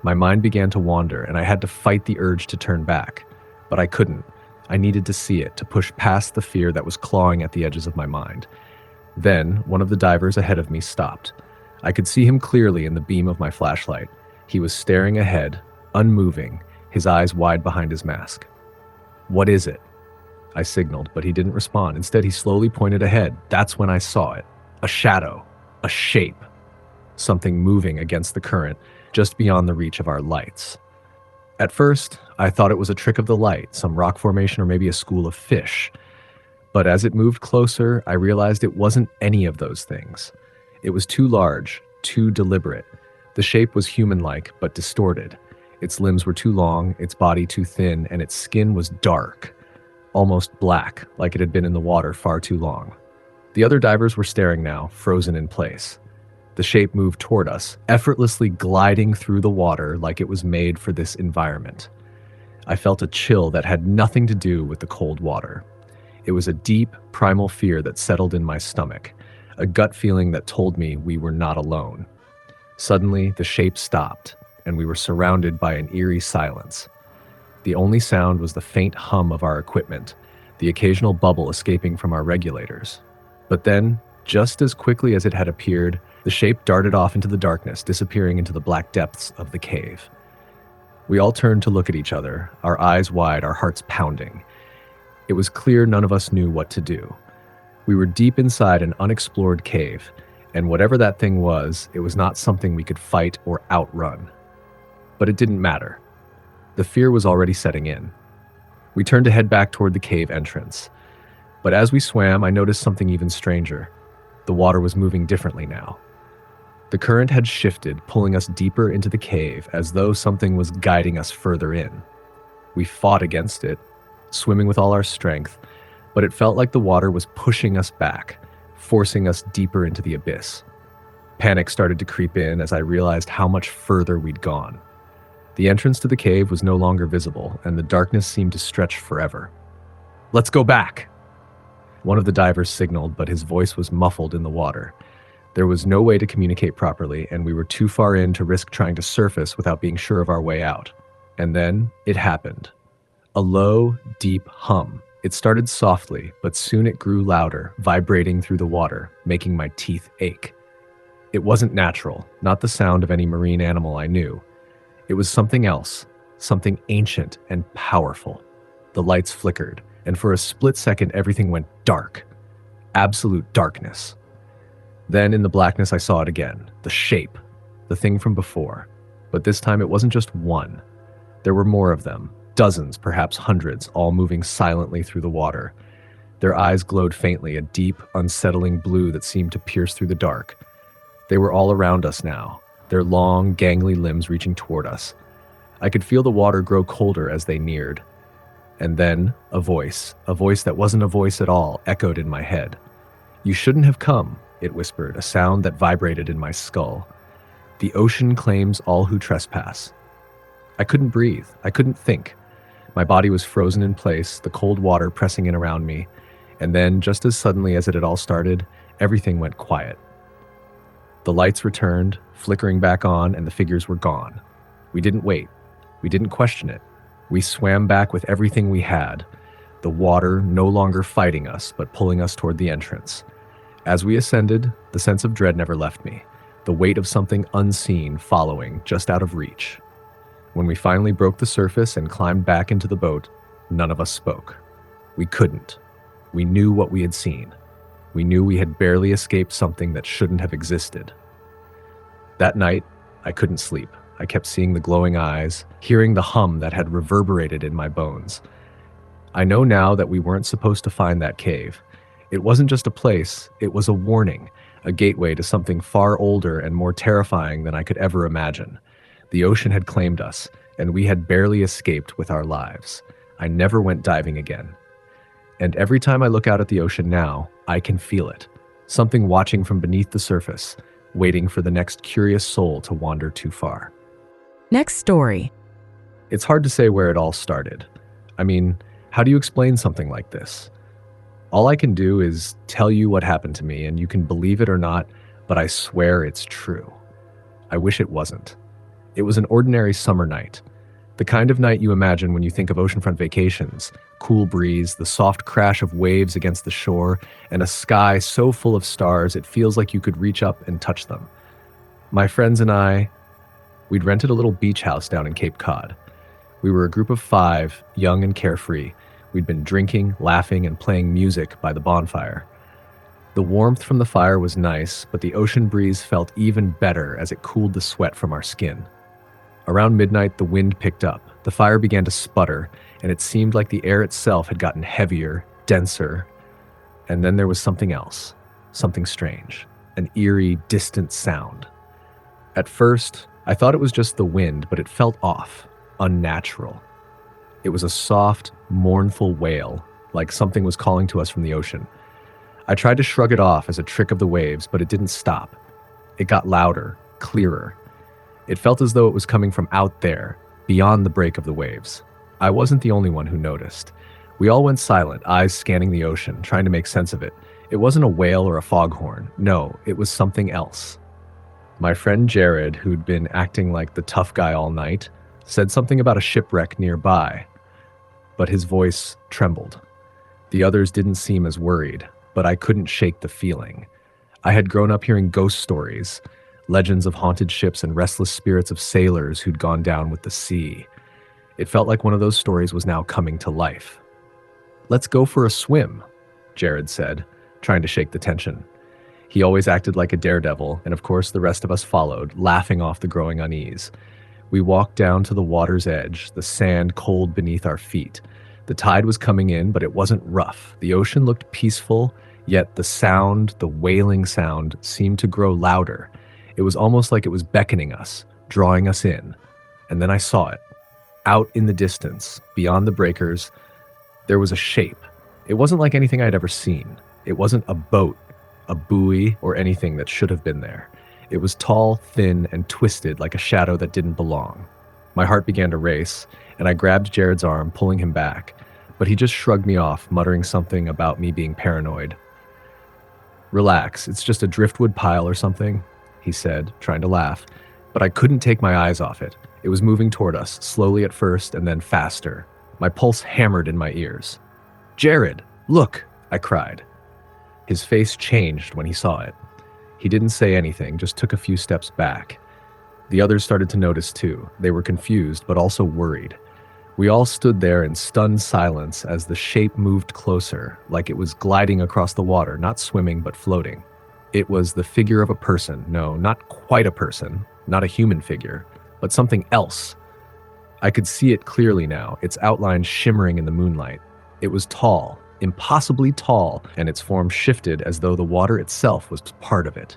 My mind began to wander, and I had to fight the urge to turn back. But I couldn't. I needed to see it, to push past the fear that was clawing at the edges of my mind. Then, one of the divers ahead of me stopped. I could see him clearly in the beam of my flashlight. He was staring ahead, unmoving, his eyes wide behind his mask. "What is it?" I signaled, but he didn't respond. Instead, he slowly pointed ahead. That's when I saw it. A shadow. A shape. Something moving against the current, just beyond the reach of our lights. At first, I thought it was a trick of the light, some rock formation or maybe a school of fish. But as it moved closer, I realized it wasn't any of those things. It was too large, too deliberate. The shape was human-like, but distorted. Its limbs were too long, its body too thin, and its skin was dark, almost black, like it had been in the water far too long. The other divers were staring now, frozen in place. The shape moved toward us, effortlessly gliding through the water like it was made for this environment. I felt a chill that had nothing to do with the cold water. It was a deep, primal fear that settled in my stomach, a gut feeling that told me we were not alone. Suddenly, the shape stopped, and we were surrounded by an eerie silence. The only sound was the faint hum of our equipment, the occasional bubble escaping from our regulators. But then, just as quickly as it had appeared, the shape darted off into the darkness, disappearing into the black depths of the cave. We all turned to look at each other, our eyes wide, our hearts pounding. It was clear none of us knew what to do. We were deep inside an unexplored cave, and whatever that thing was, it was not something we could fight or outrun. But it didn't matter. The fear was already setting in. We turned to head back toward the cave entrance. But as we swam, I noticed something even stranger. The water was moving differently now. The current had shifted, pulling us deeper into the cave, as though something was guiding us further in. We fought against it, swimming with all our strength, but it felt like the water was pushing us back, forcing us deeper into the abyss. Panic started to creep in as I realized how much further we'd gone. The entrance to the cave was no longer visible, and the darkness seemed to stretch forever. "Let's go back!" One of the divers signaled, but his voice was muffled in the water. There was no way to communicate properly, and we were too far in to risk trying to surface without being sure of our way out. And then it happened. A low, deep hum. It started softly, but soon it grew louder, vibrating through the water, making my teeth ache. It wasn't natural, not the sound of any marine animal I knew. It was something else, something ancient and powerful. The lights flickered, and for a split second everything went dark. Absolute darkness. Then in the blackness I saw it again, the shape, the thing from before. But this time it wasn't just one. There were more of them, dozens, perhaps hundreds, all moving silently through the water. Their eyes glowed faintly, a deep, unsettling blue that seemed to pierce through the dark. They were all around us now, their long, gangly limbs reaching toward us. I could feel the water grow colder as they neared, And then a voice that wasn't a voice at all, echoed in my head. "You shouldn't have come," it whispered, a sound that vibrated in my skull. "The ocean claims all who trespass." I couldn't breathe. I couldn't think. My body was frozen in place, the cold water pressing in around me. And then, just as suddenly as it had all started, everything went quiet. The lights returned, flickering back on, and the figures were gone. We didn't wait. We didn't question it. We swam back with everything we had, the water no longer fighting us, but pulling us toward the entrance. As we ascended, the sense of dread never left me, the weight of something unseen following, just out of reach. When we finally broke the surface and climbed back into the boat, none of us spoke. We couldn't. We knew what we had seen. We knew we had barely escaped something that shouldn't have existed. That night, I couldn't sleep. I kept seeing the glowing eyes, hearing the hum that had reverberated in my bones. I know now that we weren't supposed to find that cave. It wasn't just a place, it was a warning, a gateway to something far older and more terrifying than I could ever imagine. The ocean had claimed us, and we had barely escaped with our lives. I never went diving again. And every time I look out at the ocean now, I can feel it. Something watching from beneath the surface, waiting for the next curious soul to wander too far. Next story. It's hard to say where it all started. I mean, how do you explain something like this? All I can do is tell you what happened to me, and you can believe it or not, but I swear it's true. I wish it wasn't. It was an ordinary summer night. The kind of night you imagine when you think of oceanfront vacations. Cool breeze, the soft crash of waves against the shore, and a sky so full of stars it feels like you could reach up and touch them. My friends and we'd rented a little beach house down in Cape Cod. We were a group of 5, young and carefree. We'd been drinking, laughing, and playing music by the bonfire. The warmth from the fire was nice, but the ocean breeze felt even better as it cooled the sweat from our skin. Around midnight, the wind picked up. The fire began to sputter, and it seemed like the air itself had gotten heavier, denser. And then there was something else, something strange, an eerie, distant sound. At first, I thought it was just the wind, but it felt off, unnatural. It was a soft, mournful wail, like something was calling to us from the ocean. I tried to shrug it off as a trick of the waves, but it didn't stop. It got louder, clearer. It felt as though it was coming from out there, beyond the break of the waves. I wasn't the only one who noticed. We all went silent, eyes scanning the ocean, trying to make sense of it. It wasn't a whale or a foghorn. No, it was something else. My friend Jared, who'd been acting like the tough guy all night, said something about a shipwreck nearby, but his voice trembled. The others didn't seem as worried, but I couldn't shake the feeling. I had grown up hearing ghost stories, legends of haunted ships and restless spirits of sailors who'd gone down with the sea. It felt like one of those stories was now coming to life. "Let's go for a swim," Jared said, trying to shake the tension. He always acted like a daredevil, and of course the rest of us followed, laughing off the growing unease. We walked down to the water's edge, the sand cold beneath our feet. The tide was coming in, but it wasn't rough. The ocean looked peaceful, yet the sound, the wailing sound, seemed to grow louder. It was almost like it was beckoning us, drawing us in. And then I saw it. Out in the distance, beyond the breakers, there was a shape. It wasn't like anything I'd ever seen. It wasn't a boat, a buoy, or anything that should have been there. It was tall, thin, and twisted like a shadow that didn't belong. My heart began to race, and I grabbed Jared's arm, pulling him back, but he just shrugged me off, muttering something about me being paranoid. "Relax, it's just a driftwood pile or something," he said, trying to laugh, but I couldn't take my eyes off it. It was moving toward us, slowly at first and then faster. My pulse hammered in my ears. "Jared, look!" I cried. His face changed when he saw it. He didn't say anything, just took a few steps back. The others started to notice too. They were confused, but also worried. We all stood there in stunned silence as the shape moved closer, like it was gliding across the water, not swimming, but floating. It was the figure of a person. No, not quite a person, not a human figure, but something else. I could see it clearly now, its outline shimmering in the moonlight. It was tall, impossibly tall, and its form shifted as though the water itself was part of it.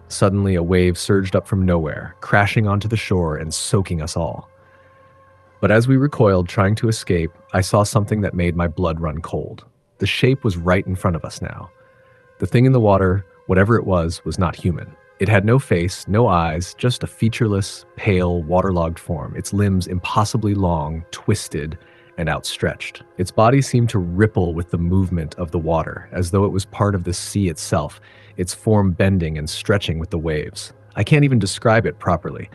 Suddenly, a wave surged up from nowhere, crashing onto the shore and soaking us all. But as we recoiled, trying to escape, I saw something that made my blood run cold. The shape was right in front of us now. The thing in the water, whatever it was not human. It had no face, no eyes, just a featureless, pale, waterlogged form, its limbs impossibly long, twisted, and outstretched. Its body seemed to ripple with the movement of the water, as though it was part of the sea itself, its form bending and stretching with the waves. I can't even describe it properly.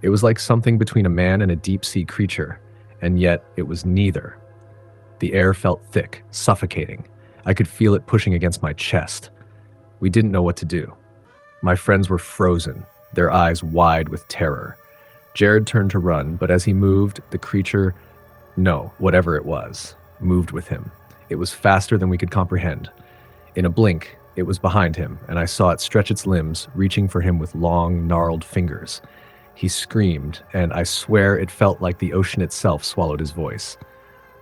It was like something between a man and a deep-sea creature, and yet it was neither. The air felt thick, suffocating. I could feel it pushing against my chest. We didn't know what to do. My friends were frozen, their eyes wide with terror. Jared turned to run, but as he moved, the creature, no, whatever it was, moved with him. It was faster than we could comprehend. In a blink, it was behind him, and I saw it stretch its limbs, reaching for him with long, gnarled fingers. He screamed, and I swear it felt like the ocean itself swallowed his voice.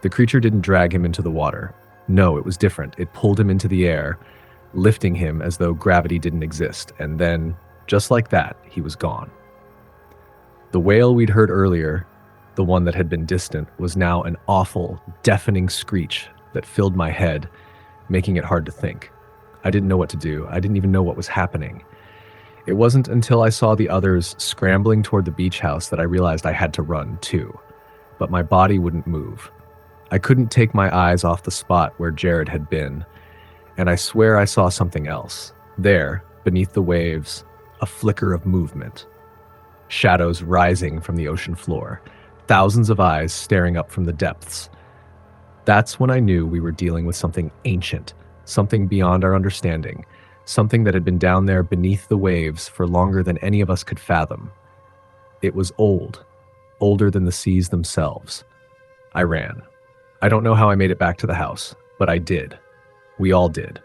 The creature didn't drag him into the water. No, it was different. It pulled him into the air, lifting him as though gravity didn't exist, and then, just like that, he was gone. The wail we'd heard earlier, the one that had been distant, was now an awful, deafening screech that filled my head, making it hard to think. I didn't know what to do. I didn't even know what was happening. It wasn't until I saw the others scrambling toward the beach house that I realized I had to run, too. But my body wouldn't move. I couldn't take my eyes off the spot where Jared had been, and I swear I saw something else. There, beneath the waves, a flicker of movement. Shadows rising from the ocean floor, thousands of eyes staring up from the depths. That's when I knew we were dealing with something ancient, something beyond our understanding, something that had been down there beneath the waves for longer than any of us could fathom. It was old, older than the seas themselves. I ran. I don't know how I made it back to the house, but I did. We all did.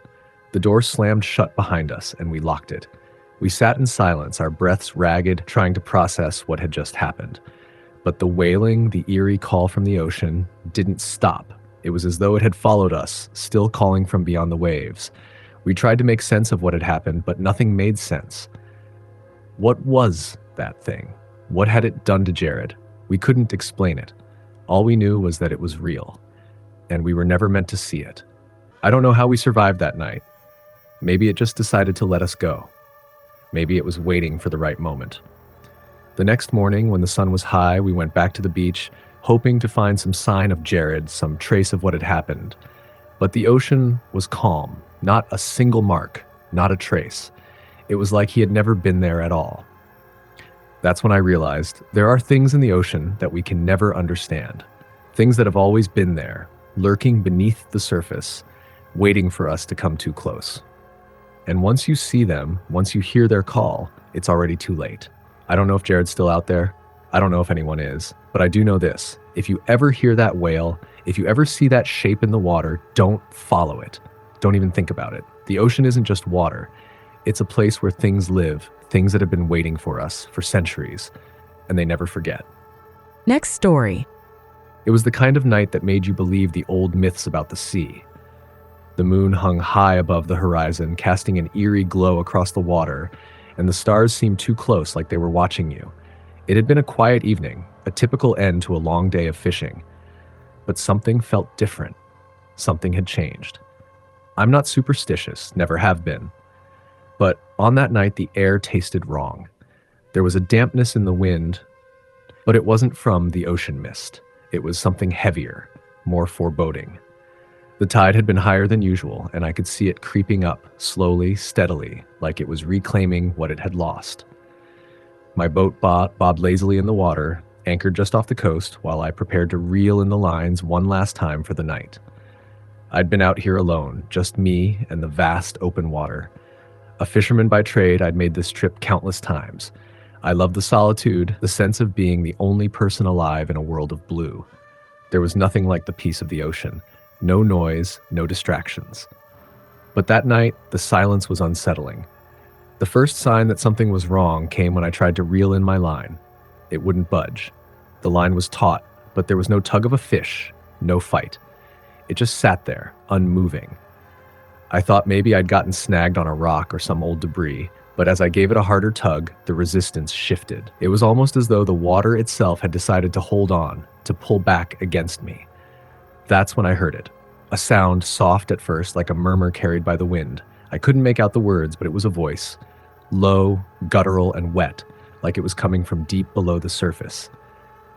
The door slammed shut behind us, and we locked it. We sat in silence, our breaths ragged, trying to process what had just happened. But the wailing, the eerie call from the ocean, didn't stop. It was as though it had followed us, still calling from beyond the waves. We tried to make sense of what had happened, but nothing made sense. What was that thing? What had it done to Jared? We couldn't explain it. All we knew was that it was real, and we were never meant to see it. I don't know how we survived that night. Maybe it just decided to let us go. Maybe it was waiting for the right moment. The next morning, when the sun was high, we went back to the beach, hoping to find some sign of Jared, some trace of what had happened. But the ocean was calm, not a single mark, not a trace. It was like he had never been there at all. That's when I realized there are things in the ocean that we can never understand. Things that have always been there, lurking beneath the surface, waiting for us to come too close. And once you see them, once you hear their call, it's already too late. I don't know if Jared's still out there. I don't know if anyone is, but I do know this. If you ever hear that wail, if you ever see that shape in the water, don't follow it. Don't even think about it. The ocean isn't just water. It's a place where things live, things that have been waiting for us for centuries, and they never forget. Next story. It was the kind of night that made you believe the old myths about the sea. The moon hung high above the horizon, casting an eerie glow across the water, and the stars seemed too close, like they were watching you. It had been a quiet evening, a typical end to a long day of fishing. But something felt different. Something had changed. I'm not superstitious, never have been. But on that night, the air tasted wrong. There was a dampness in the wind, but it wasn't from the ocean mist. It was something heavier, more foreboding. The tide had been higher than usual, and I could see it creeping up, slowly, steadily, like it was reclaiming what it had lost. My boat bobbed lazily in the water, anchored just off the coast, while I prepared to reel in the lines one last time for the night. I'd been out here alone, just me and the vast open water. A fisherman by trade, I'd made this trip countless times. I loved the solitude, the sense of being the only person alive in a world of blue. There was nothing like the peace of the ocean. No noise, no distractions. But that night, the silence was unsettling. The first sign that something was wrong came when I tried to reel in my line. It wouldn't budge. The line was taut, but there was no tug of a fish, no fight. It just sat there, unmoving. I thought maybe I'd gotten snagged on a rock or some old debris, But as I gave it a harder tug, the resistance shifted. It was almost as though the water itself had decided to hold on, to pull back against me. That's when I heard it. A sound, soft at first, like a murmur carried by the wind. I couldn't make out the words, but it was a voice. Low, guttural, and wet, like it was coming from deep below the surface.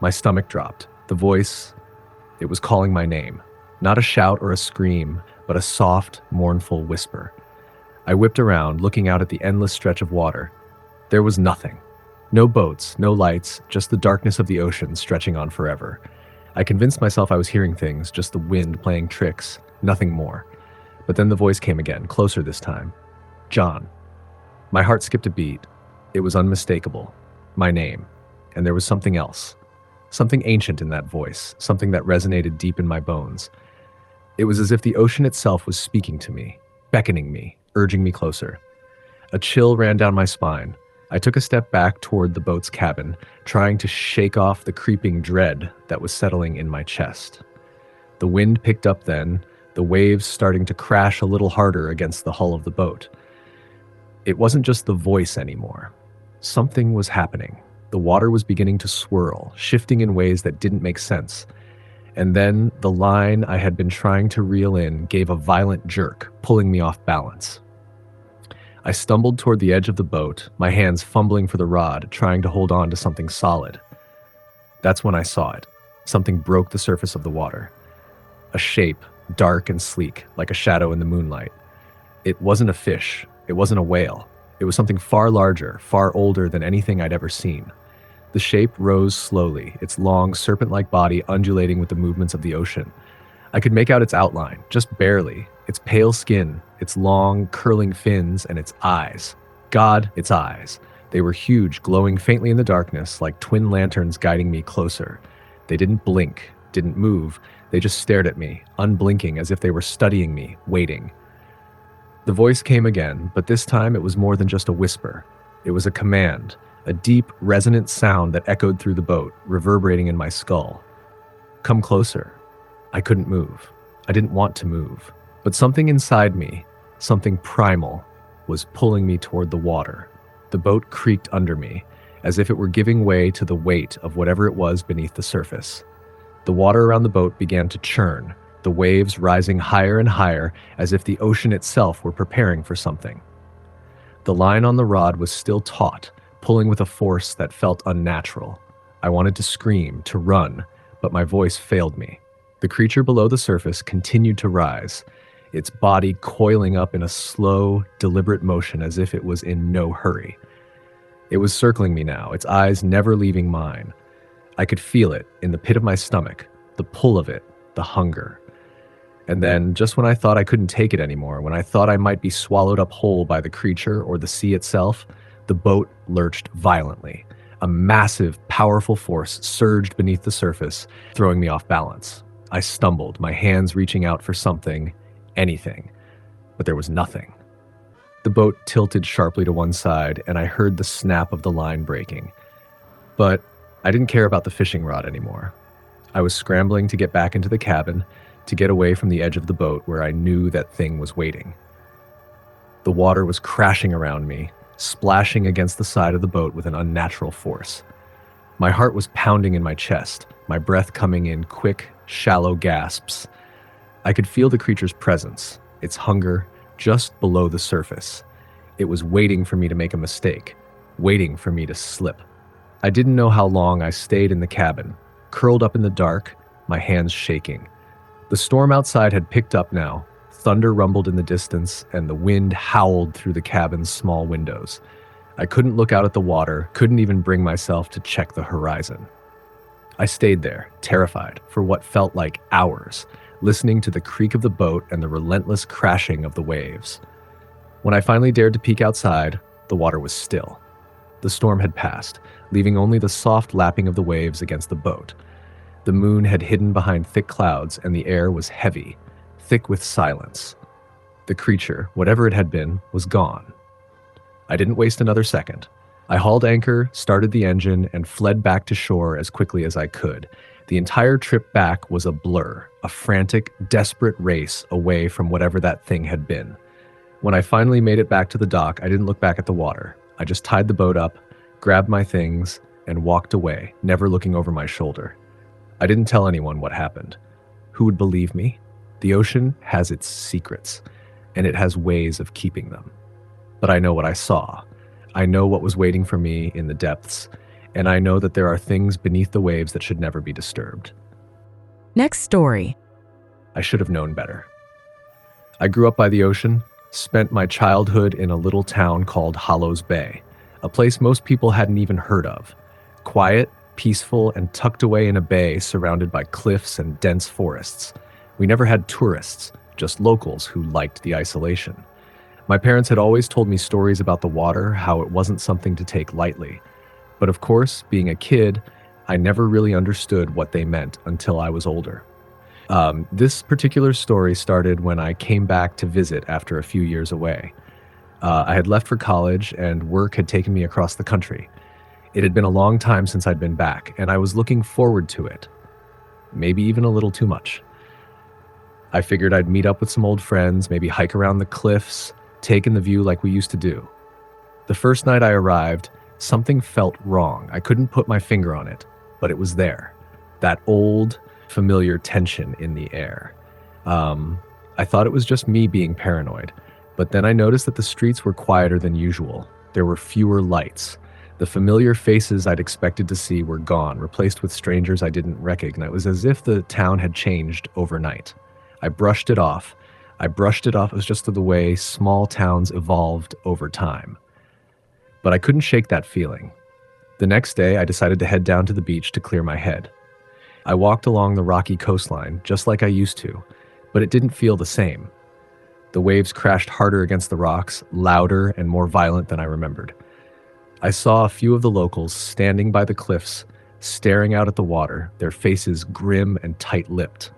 My stomach dropped. The voice, it was calling my name. Not a shout or a scream, but a soft, mournful whisper. I whipped around, looking out at the endless stretch of water. There was nothing. No boats, no lights, just the darkness of the ocean stretching on forever. I convinced myself I was hearing things, just the wind playing tricks, nothing more. But then the voice came again, closer this time. John. My heart skipped a beat. It was unmistakable. My name. And there was something else. Something ancient in that voice, something that resonated deep in my bones. It was as if the ocean itself was speaking to me, beckoning me, urging me closer. A chill ran down my spine. I took a step back toward the boat's cabin, trying to shake off the creeping dread that was settling in my chest. The wind picked up then, the waves starting to crash a little harder against the hull of the boat. It wasn't just the voice anymore. Something was happening. The water was beginning to swirl, shifting in ways that didn't make sense. And then the line I had been trying to reel in gave a violent jerk, pulling me off balance. I stumbled toward the edge of the boat, my hands fumbling for the rod, trying to hold on to something solid. That's when I saw it. Something broke the surface of the water. A shape, dark and sleek, like a shadow in the moonlight. It wasn't a fish. It wasn't a whale. It was something far larger, far older than anything I'd ever seen. The shape rose slowly, its long, serpent-like body undulating with the movements of the ocean. I could make out its outline, just barely, its pale skin, its long, curling fins, and its eyes. God, its eyes. They were huge, glowing faintly in the darkness, like twin lanterns guiding me closer. They didn't blink, didn't move. They just stared at me, unblinking, as if they were studying me, waiting. The voice came again, but this time it was more than just a whisper. It was a command, a deep, resonant sound that echoed through the boat, reverberating in my skull. Come closer. I couldn't move. I didn't want to move. But something inside me, something primal, was pulling me toward the water. The boat creaked under me, as if it were giving way to the weight of whatever it was beneath the surface. The water around the boat began to churn, the waves rising higher and higher, as if the ocean itself were preparing for something. The line on the rod was still taut, pulling with a force that felt unnatural. I wanted to scream, to run, but my voice failed me. The creature below the surface continued to rise, its body coiling up in a slow, deliberate motion as if it was in no hurry. It was circling me now, its eyes never leaving mine. I could feel it in the pit of my stomach, the pull of it, the hunger. And then, just when I thought I couldn't take it anymore, when I thought I might be swallowed up whole by the creature or the sea itself, the boat lurched violently. A massive, powerful force surged beneath the surface, throwing me off balance. I stumbled, my hands reaching out for something, anything. But there was nothing. The boat tilted sharply to one side, and I heard the snap of the line breaking. But I didn't care about the fishing rod anymore. I was scrambling to get back into the cabin, to get away from the edge of the boat where I knew that thing was waiting. The water was crashing around me, splashing against the side of the boat with an unnatural force. My heart was pounding in my chest, my breath coming in quick, shallow gasps. I could feel the creature's presence, its hunger, just below the surface. It was waiting for me to make a mistake, waiting for me to slip. I didn't know how long I stayed in the cabin, curled up in the dark, my hands shaking. The storm outside had picked up now. Thunder rumbled in the distance, and the wind howled through the cabin's small windows. I couldn't look out at the water, couldn't even bring myself to check the horizon. I stayed there, terrified, for what felt like hours, listening to the creak of the boat and the relentless crashing of the waves. When I finally dared to peek outside, the water was still. The storm had passed, leaving only the soft lapping of the waves against the boat. The moon had hidden behind thick clouds, and the air was heavy, thick with silence. The creature, whatever it had been, was gone. I didn't waste another second. I hauled anchor, started the engine, and fled back to shore as quickly as I could. The entire trip back was a blur, a frantic, desperate race away from whatever that thing had been. When I finally made it back to the dock, I didn't look back at the water. I just tied the boat up, grabbed my things, and walked away, never looking over my shoulder. I didn't tell anyone what happened. Who would believe me? The ocean has its secrets, and it has ways of keeping them. But I know what I saw. I know what was waiting for me in the depths, and I know that there are things beneath the waves that should never be disturbed. Next story. I should have known better. I grew up by the ocean, spent my childhood in a little town called Hollows Bay, a place most people hadn't even heard of. Quiet, peaceful, and tucked away in a bay surrounded by cliffs and dense forests. We never had tourists, just locals who liked the isolation. My parents had always told me stories about the water, how it wasn't something to take lightly. But of course, being a kid, I never really understood what they meant until I was older. This particular story started when I came back to visit after a few years away. I had left for college and work had taken me across the country. It had been a long time since I'd been back, and I was looking forward to it. Maybe even a little too much. I figured I'd meet up with some old friends, maybe hike around the cliffs, take in the view like we used to do. The first night I arrived, something felt wrong. I couldn't put my finger on it, but it was there. That old, familiar tension in the air. I thought it was just me being paranoid, but then I noticed that the streets were quieter than usual. There were fewer lights. The familiar faces I'd expected to see were gone, replaced with strangers I didn't recognize. It was as if the town had changed overnight. I brushed it off. It was just the way small towns evolved over time. But I couldn't shake that feeling. The next day, I decided to head down to the beach to clear my head. I walked along the rocky coastline, just like I used to, but it didn't feel the same. The waves crashed harder against the rocks, louder and more violent than I remembered. I saw a few of the locals standing by the cliffs, staring out at the water, their faces grim and tight-lipped.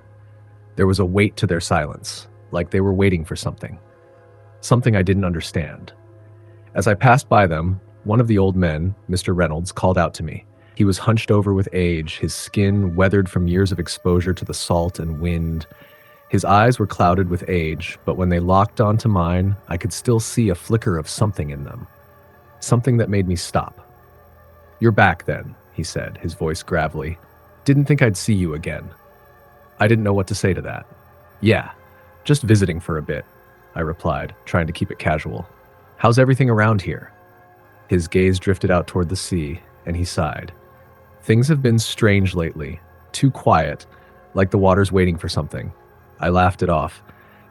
There was a weight to their silence, like they were waiting for something I didn't understand. As I passed by them, one of the old men, Mr. Reynolds, called out to me. He was hunched over with age, his skin weathered from years of exposure to the salt and wind. His eyes were clouded with age, but when they locked onto mine, I could still see a flicker of something in them. Something that made me stop. "You're back then," he said, his voice gravelly. "Didn't think I'd see you again." I didn't know what to say to that. "Yeah, just visiting for a bit," I replied, trying to keep it casual. "How's everything around here?" His gaze drifted out toward the sea, and he sighed. "Things have been strange lately, too quiet, like the water's waiting for something." I laughed it off.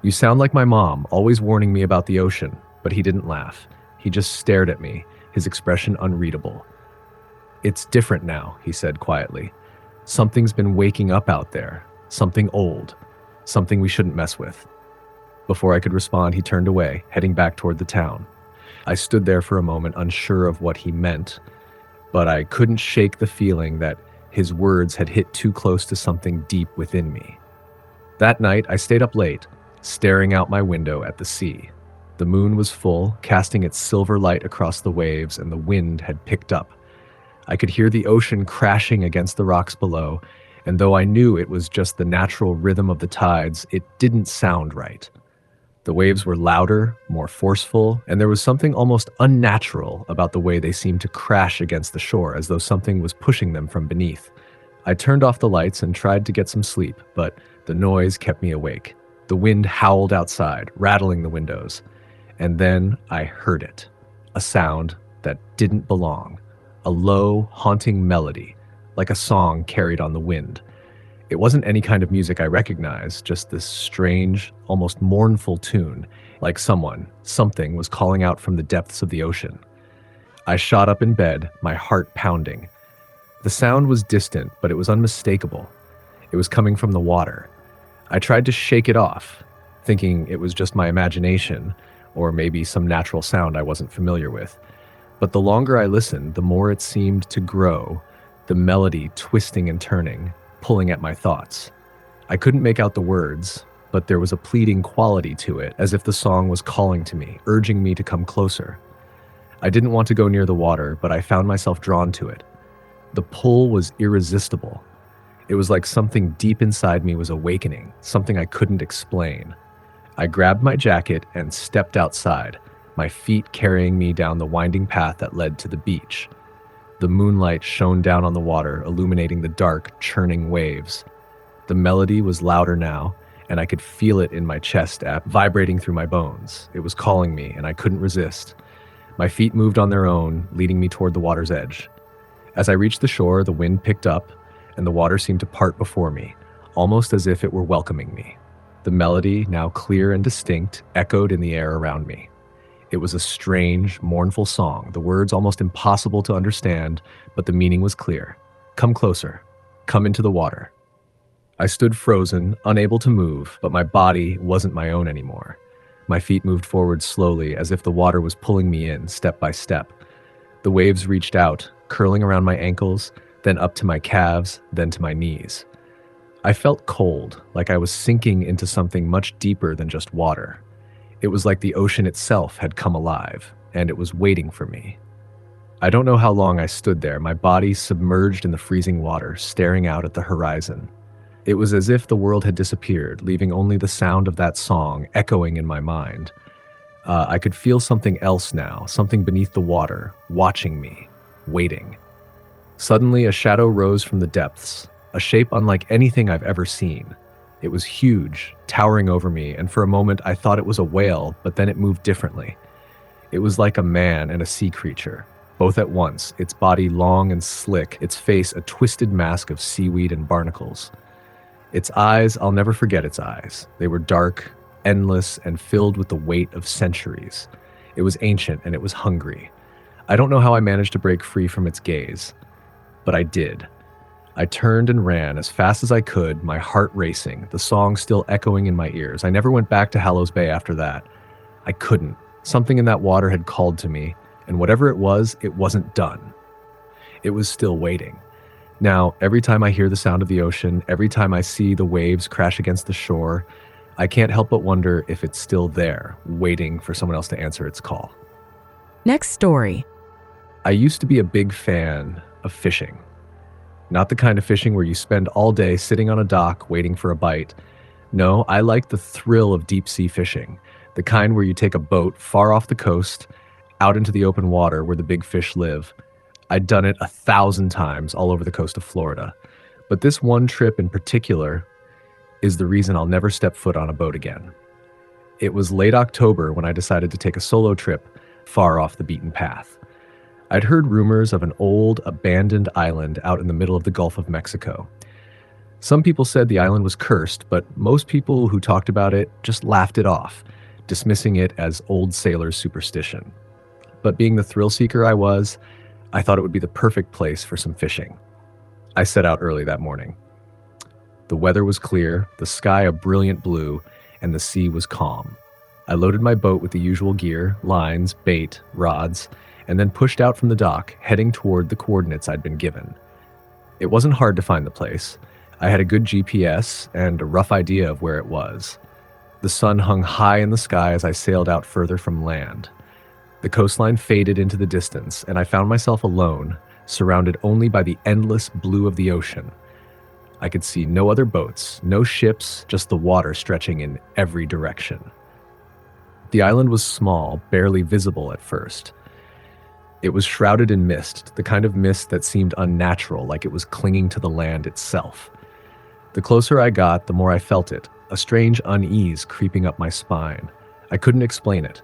"You sound like my mom, always warning me about the ocean," but he didn't laugh. He just stared at me, his expression unreadable. "It's different now," he said quietly. "Something's been waking up out there, something old, something we shouldn't mess with." Before I could respond, he turned away, heading back toward the town. I stood there for a moment, unsure of what he meant, but I couldn't shake the feeling that his words had hit too close to something deep within me. That night, I stayed up late, staring out my window at the sea. The moon was full, casting its silver light across the waves, and the wind had picked up. I could hear the ocean crashing against the rocks below, and though I knew it was just the natural rhythm of the tides, it didn't sound right. The waves were louder, more forceful, and there was something almost unnatural about the way they seemed to crash against the shore, as though something was pushing them from beneath. I turned off the lights and tried to get some sleep, but the noise kept me awake. The wind howled outside, rattling the windows. And then I heard it, a sound that didn't belong, a low, haunting melody, like a song carried on the wind. It wasn't any kind of music I recognized, just this strange, almost mournful tune, like something was calling out from the depths of the ocean. I shot up in bed, my heart pounding. The sound was distant, but it was unmistakable. It was coming from the water. I tried to shake it off, thinking it was just my imagination, or maybe some natural sound I wasn't familiar with. But the longer I listened, the more it seemed to grow, the melody twisting and turning, pulling at my thoughts. I couldn't make out the words, but there was a pleading quality to it, as if the song was calling to me, urging me to come closer. I didn't want to go near the water, but I found myself drawn to it. The pull was irresistible. It was like something deep inside me was awakening, something I couldn't explain. I grabbed my jacket and stepped outside, my feet carrying me down the winding path that led to the beach. The moonlight shone down on the water, illuminating the dark, churning waves. The melody was louder now, and I could feel it in my chest, vibrating through my bones. It was calling me, and I couldn't resist. My feet moved on their own, leading me toward the water's edge. As I reached the shore, the wind picked up, and the water seemed to part before me, almost as if it were welcoming me. The melody, now clear and distinct, echoed in the air around me. It was a strange, mournful song, the words almost impossible to understand, but the meaning was clear. Come closer. Come into the water. I stood frozen, unable to move, but my body wasn't my own anymore. My feet moved forward slowly, as if the water was pulling me in, step by step. The waves reached out, curling around my ankles, then up to my calves, then to my knees. I felt cold, like I was sinking into something much deeper than just water. It was like the ocean itself had come alive, and it was waiting for me. I don't know how long I stood there, my body submerged in the freezing water, staring out at the horizon. It was as if the world had disappeared, leaving only the sound of that song echoing in my mind. I could feel something else now, something beneath the water, watching me, waiting. Suddenly, a shadow rose from the depths, a shape unlike anything I've ever seen. It was huge, towering over me, and for a moment I thought it was a whale, but then it moved differently. It was like a man and a sea creature, both at once, its body long and slick, its face a twisted mask of seaweed and barnacles. Its eyes, I'll never forget its eyes. They were dark, endless, and filled with the weight of centuries. It was ancient and it was hungry. I don't know how I managed to break free from its gaze, but I did. I turned and ran as fast as I could, my heart racing, the song still echoing in my ears. I never went back to Hallows Bay after that. I couldn't. Something in that water had called to me, and whatever it wasn't done. It was still waiting. Now, every time I hear the sound of the ocean, every time I see the waves crash against the shore, I can't help but wonder if it's still there, waiting for someone else to answer its call. Next story. I used to be a big fan of fishing. Not the kind of fishing where you spend all day sitting on a dock waiting for a bite. No, I like the thrill of deep sea fishing, the kind where you take a boat far off the coast, out into the open water where the big fish live. I'd done it 1,000 times all over the coast of Florida. But this one trip in particular is the reason I'll never step foot on a boat again. It was late October when I decided to take a solo trip far off the beaten path. I'd heard rumors of an old, abandoned island out in the middle of the Gulf of Mexico. Some people said the island was cursed, but most people who talked about it just laughed it off, dismissing it as old sailors' superstition. But being the thrill seeker I was, I thought it would be the perfect place for some fishing. I set out early that morning. The weather was clear, the sky a brilliant blue, and the sea was calm. I loaded my boat with the usual gear, lines, bait, rods, and then pushed out from the dock, heading toward the coordinates I'd been given. It wasn't hard to find the place. I had a good GPS and a rough idea of where it was. The sun hung high in the sky as I sailed out further from land. The coastline faded into the distance, and I found myself alone, surrounded only by the endless blue of the ocean. I could see no other boats, no ships, just the water stretching in every direction. The island was small, barely visible at first. It was shrouded in mist, the kind of mist that seemed unnatural, like it was clinging to the land itself. The closer I got, the more I felt it, a strange unease creeping up my spine. I couldn't explain it.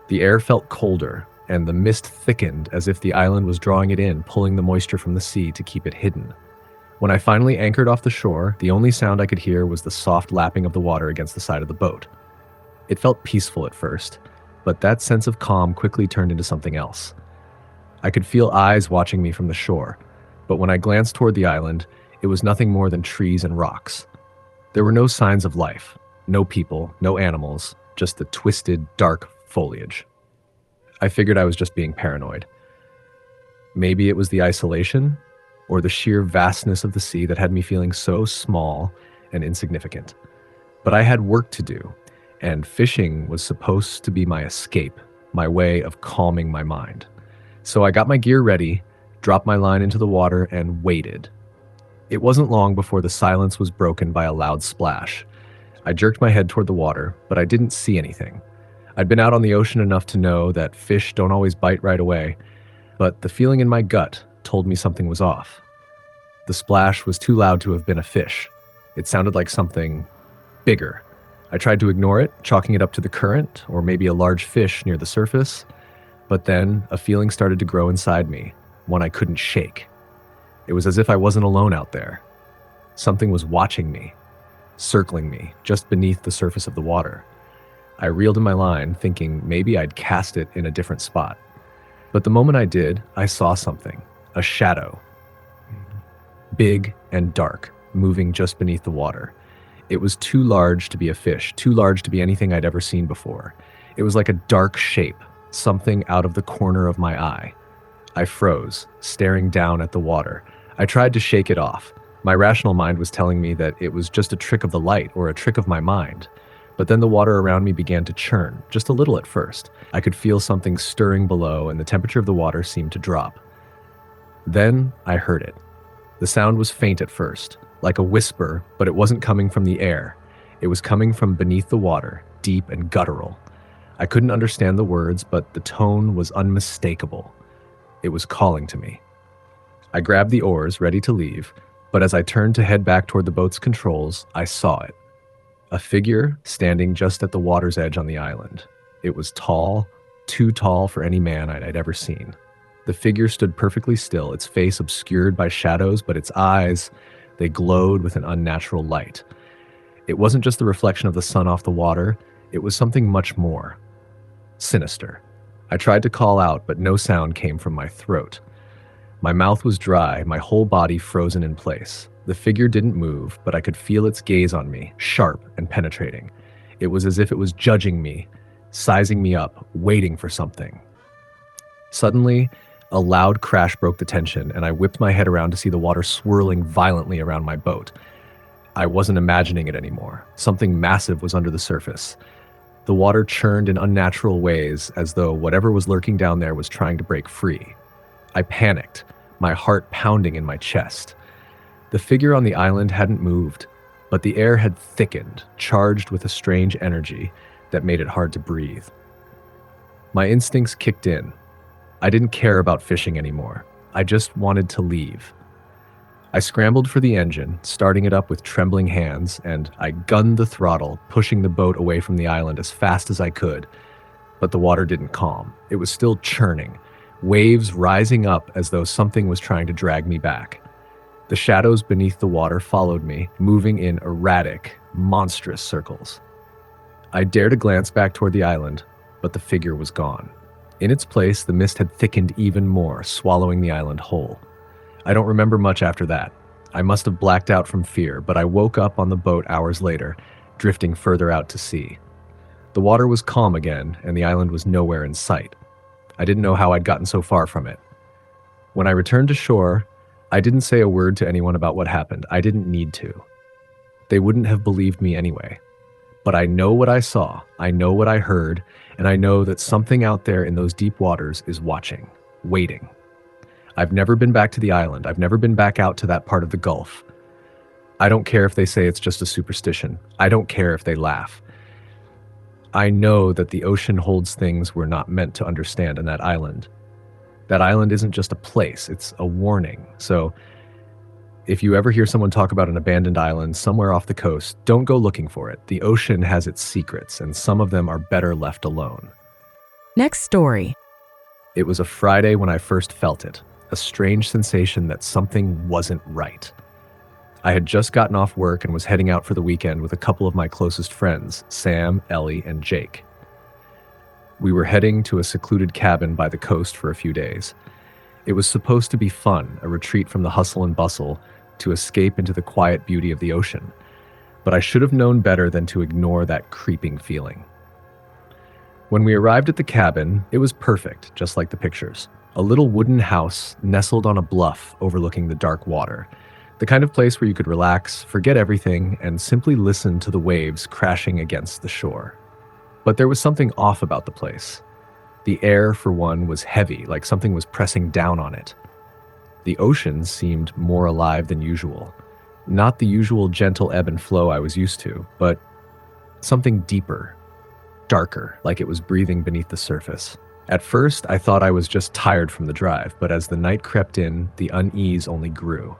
The air felt colder, and the mist thickened as if the island was drawing it in, pulling the moisture from the sea to keep it hidden. When I finally anchored off the shore, the only sound I could hear was the soft lapping of the water against the side of the boat. It felt peaceful at first, but that sense of calm quickly turned into something else. I could feel eyes watching me from the shore, but when I glanced toward the island, it was nothing more than trees and rocks. There were no signs of life, no people, no animals, just the twisted, dark foliage. I figured I was just being paranoid. Maybe it was the isolation, or the sheer vastness of the sea that had me feeling so small and insignificant. But I had work to do, and fishing was supposed to be my escape, my way of calming my mind. So I got my gear ready, dropped my line into the water, and waited. It wasn't long before the silence was broken by a loud splash. I jerked my head toward the water, but I didn't see anything. I'd been out on the ocean enough to know that fish don't always bite right away, but the feeling in my gut told me something was off. The splash was too loud to have been a fish. It sounded like something bigger. I tried to ignore it, chalking it up to the current or maybe a large fish near the surface, but then a feeling started to grow inside me, one I couldn't shake. It was as if I wasn't alone out there. Something was watching me, circling me just beneath the surface of the water. I reeled in my line, thinking maybe I'd cast it in a different spot. But the moment I did, I saw something, a shadow, big and dark, moving just beneath the water. It was too large to be a fish, too large to be anything I'd ever seen before. It was like a dark shape, something out of the corner of my eye. I froze, staring down at the water. I tried to shake it off. My rational mind was telling me that it was just a trick of the light or a trick of my mind. But then the water around me began to churn, just a little at first. I could feel something stirring below, and the temperature of the water seemed to drop. Then I heard it. The sound was faint at first, like a whisper, but it wasn't coming from the air. It was coming from beneath the water, deep and guttural. I couldn't understand the words, but the tone was unmistakable. It was calling to me. I grabbed the oars, ready to leave, but as I turned to head back toward the boat's controls, I saw it. A figure standing just at the water's edge on the island. It was tall, too tall for any man I'd ever seen. The figure stood perfectly still, its face obscured by shadows, but its eyes, they glowed with an unnatural light. It wasn't just the reflection of the sun off the water, it was something much more. Sinister. I tried to call out, but no sound came from my throat. My mouth was dry, my whole body frozen in place. The figure didn't move, but I could feel its gaze on me, sharp and penetrating. It was as if it was judging me, sizing me up, waiting for something. Suddenly, a loud crash broke the tension, and I whipped my head around to see the water swirling violently around my boat. I wasn't imagining it anymore. Something massive was under the surface. The water churned in unnatural ways, as though whatever was lurking down there was trying to break free. I panicked, my heart pounding in my chest. The figure on the island hadn't moved, but the air had thickened, charged with a strange energy that made it hard to breathe. My instincts kicked in. I didn't care about fishing anymore. I just wanted to leave. I scrambled for the engine, starting it up with trembling hands, and I gunned the throttle, pushing the boat away from the island as fast as I could. But the water didn't calm. It was still churning, waves rising up as though something was trying to drag me back. The shadows beneath the water followed me, moving in erratic, monstrous circles. I dared a glance back toward the island, but the figure was gone. In its place, the mist had thickened even more, swallowing the island whole. I don't remember much after that. I must have blacked out from fear, but I woke up on the boat hours later, drifting further out to sea. The water was calm again, and the island was nowhere in sight. I didn't know how I'd gotten so far from it. When I returned to shore, I didn't say a word to anyone about what happened. I didn't need to. They wouldn't have believed me anyway. But I know what I saw, I know what I heard, and I know that something out there in those deep waters is watching, waiting. I've never been back to the island. I've never been back out to that part of the Gulf. I don't care if they say it's just a superstition. I don't care if they laugh. I know that the ocean holds things we're not meant to understand in that island. That island isn't just a place, it's a warning. So if you ever hear someone talk about an abandoned island somewhere off the coast, don't go looking for it. The ocean has its secrets, and some of them are better left alone. Next story. It was a Friday when I first felt it, a strange sensation that something wasn't right. I had just gotten off work and was heading out for the weekend with a couple of my closest friends, Sam, Ellie, and Jake. We were heading to a secluded cabin by the coast for a few days. It was supposed to be fun, a retreat from the hustle and bustle, to escape into the quiet beauty of the ocean. But I should have known better than to ignore that creeping feeling. When we arrived at the cabin, it was perfect, just like the pictures. A little wooden house nestled on a bluff overlooking the dark water. The kind of place where you could relax, forget everything, and simply listen to the waves crashing against the shore. But there was something off about the place. The air, for one, was heavy, like something was pressing down on it. The ocean seemed more alive than usual. Not the usual gentle ebb and flow I was used to, but something deeper, darker, like it was breathing beneath the surface. At first, I thought I was just tired from the drive, but as the night crept in, the unease only grew.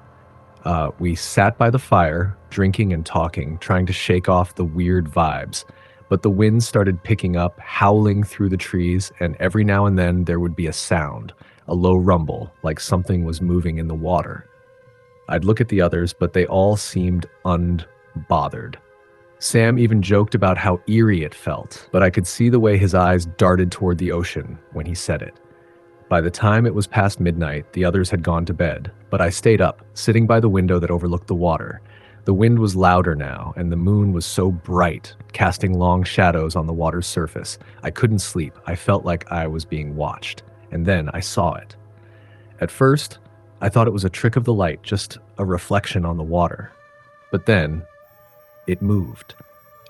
We sat by the fire, drinking and talking, trying to shake off the weird vibes. But the wind started picking up, howling through the trees, and every now and then there would be a sound, a low rumble, like something was moving in the water. I'd look at the others, but they all seemed unbothered. Sam even joked about how eerie it felt, but I could see the way his eyes darted toward the ocean when he said it. By the time it was past midnight, the others had gone to bed, but I stayed up, sitting by the window that overlooked the water. The wind was louder now, and the moon was so bright, casting long shadows on the water's surface. I couldn't sleep. I felt like I was being watched. And then I saw it. At first, I thought it was a trick of the light, just a reflection on the water. But then, it moved.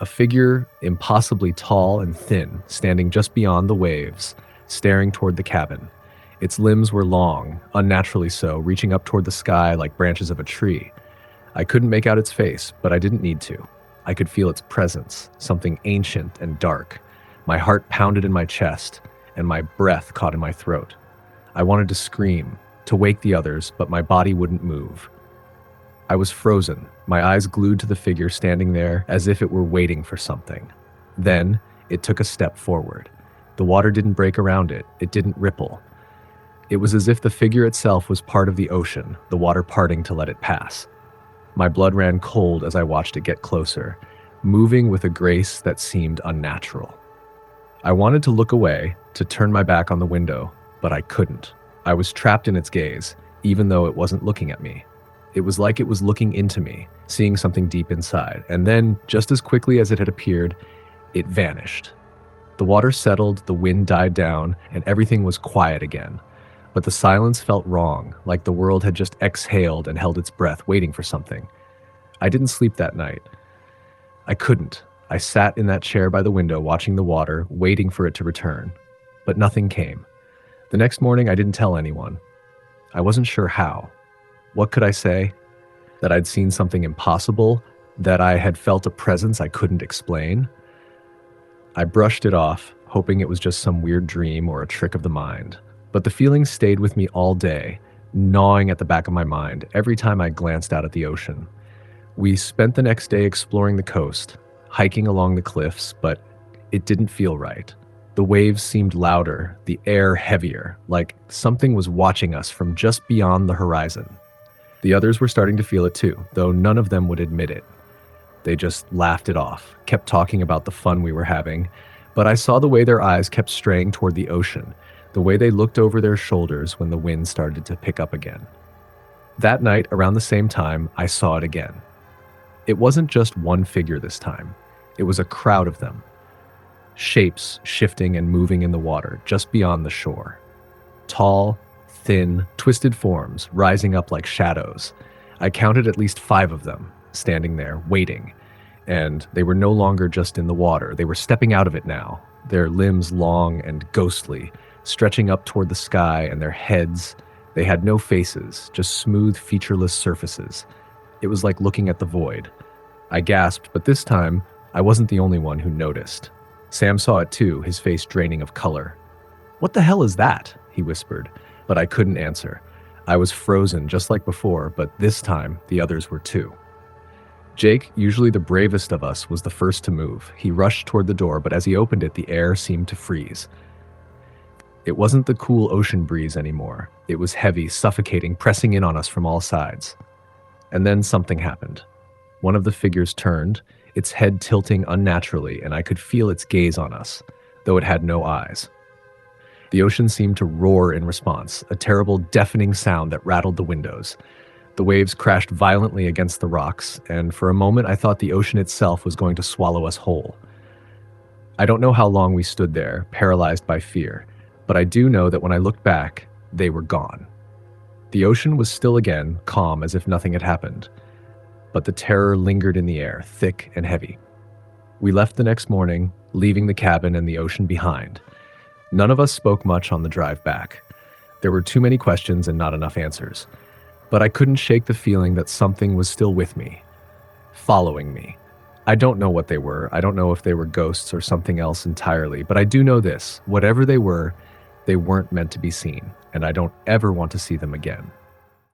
A figure impossibly tall and thin, standing just beyond the waves, staring toward the cabin. Its limbs were long, unnaturally so, reaching up toward the sky like branches of a tree. I couldn't make out its face, but I didn't need to. I could feel its presence, something ancient and dark. My heart pounded in my chest, and my breath caught in my throat. I wanted to scream, to wake the others, but my body wouldn't move. I was frozen, my eyes glued to the figure standing there as if it were waiting for something. Then, it took a step forward. The water didn't break around it, it didn't ripple. It was as if the figure itself was part of the ocean, the water parting to let it pass. My blood ran cold as I watched it get closer, moving with a grace that seemed unnatural. I wanted to look away, to turn my back on the window, but I couldn't. I was trapped in its gaze, even though it wasn't looking at me. It was like it was looking into me, seeing something deep inside, and then, just as quickly as it had appeared, it vanished. The water settled, the wind died down, and everything was quiet again. But the silence felt wrong, like the world had just exhaled and held its breath, waiting for something. I didn't sleep that night. I couldn't. I sat in that chair by the window, watching the water, waiting for it to return. But nothing came. The next morning, I didn't tell anyone. I wasn't sure how. What could I say? That I'd seen something impossible? That I had felt a presence I couldn't explain? I brushed it off, hoping it was just some weird dream or a trick of the mind. But the feeling stayed with me all day, gnawing at the back of my mind every time I glanced out at the ocean. We spent the next day exploring the coast, hiking along the cliffs, but it didn't feel right. The waves seemed louder, the air heavier, like something was watching us from just beyond the horizon. The others were starting to feel it too, though none of them would admit it. They just laughed it off, kept talking about the fun we were having, but I saw the way their eyes kept straying toward the ocean, the way they looked over their shoulders when the wind started to pick up again. That night, around the same time, I saw it again. It wasn't just one figure this time. It was a crowd of them. Shapes shifting and moving in the water just beyond the shore. Tall, thin, twisted forms rising up like shadows. I counted at least 5 of them, standing there, waiting. And they were no longer just in the water. They were stepping out of it now, their limbs long and ghostly, stretching up toward the sky, and their heads, they had no faces, just smooth, featureless surfaces. It was like looking at the void. I gasped, but this time, I wasn't the only one who noticed. Sam saw it too, his face draining of color. "What the hell is that?" he whispered, but I couldn't answer. I was frozen just like before, but this time, the others were too. Jake, usually the bravest of us, was the first to move. He rushed toward the door, but as he opened it, the air seemed to freeze. It wasn't the cool ocean breeze anymore. It was heavy, suffocating, pressing in on us from all sides. And then something happened. One of the figures turned, its head tilting unnaturally, and I could feel its gaze on us, though it had no eyes. The ocean seemed to roar in response, a terrible, deafening sound that rattled the windows. The waves crashed violently against the rocks, and for a moment I thought the ocean itself was going to swallow us whole. I don't know how long we stood there, paralyzed by fear, but I do know that when I looked back, they were gone. The ocean was still again, calm as if nothing had happened, but the terror lingered in the air, thick and heavy. We left the next morning, leaving the cabin and the ocean behind. None of us spoke much on the drive back. There were too many questions and not enough answers. But I couldn't shake the feeling that something was still with me, following me, I don't know what they were. I don't know if they were ghosts or something else entirely, but I do know this. Whatever they weren't meant to be seen, and I don't ever want to see them again.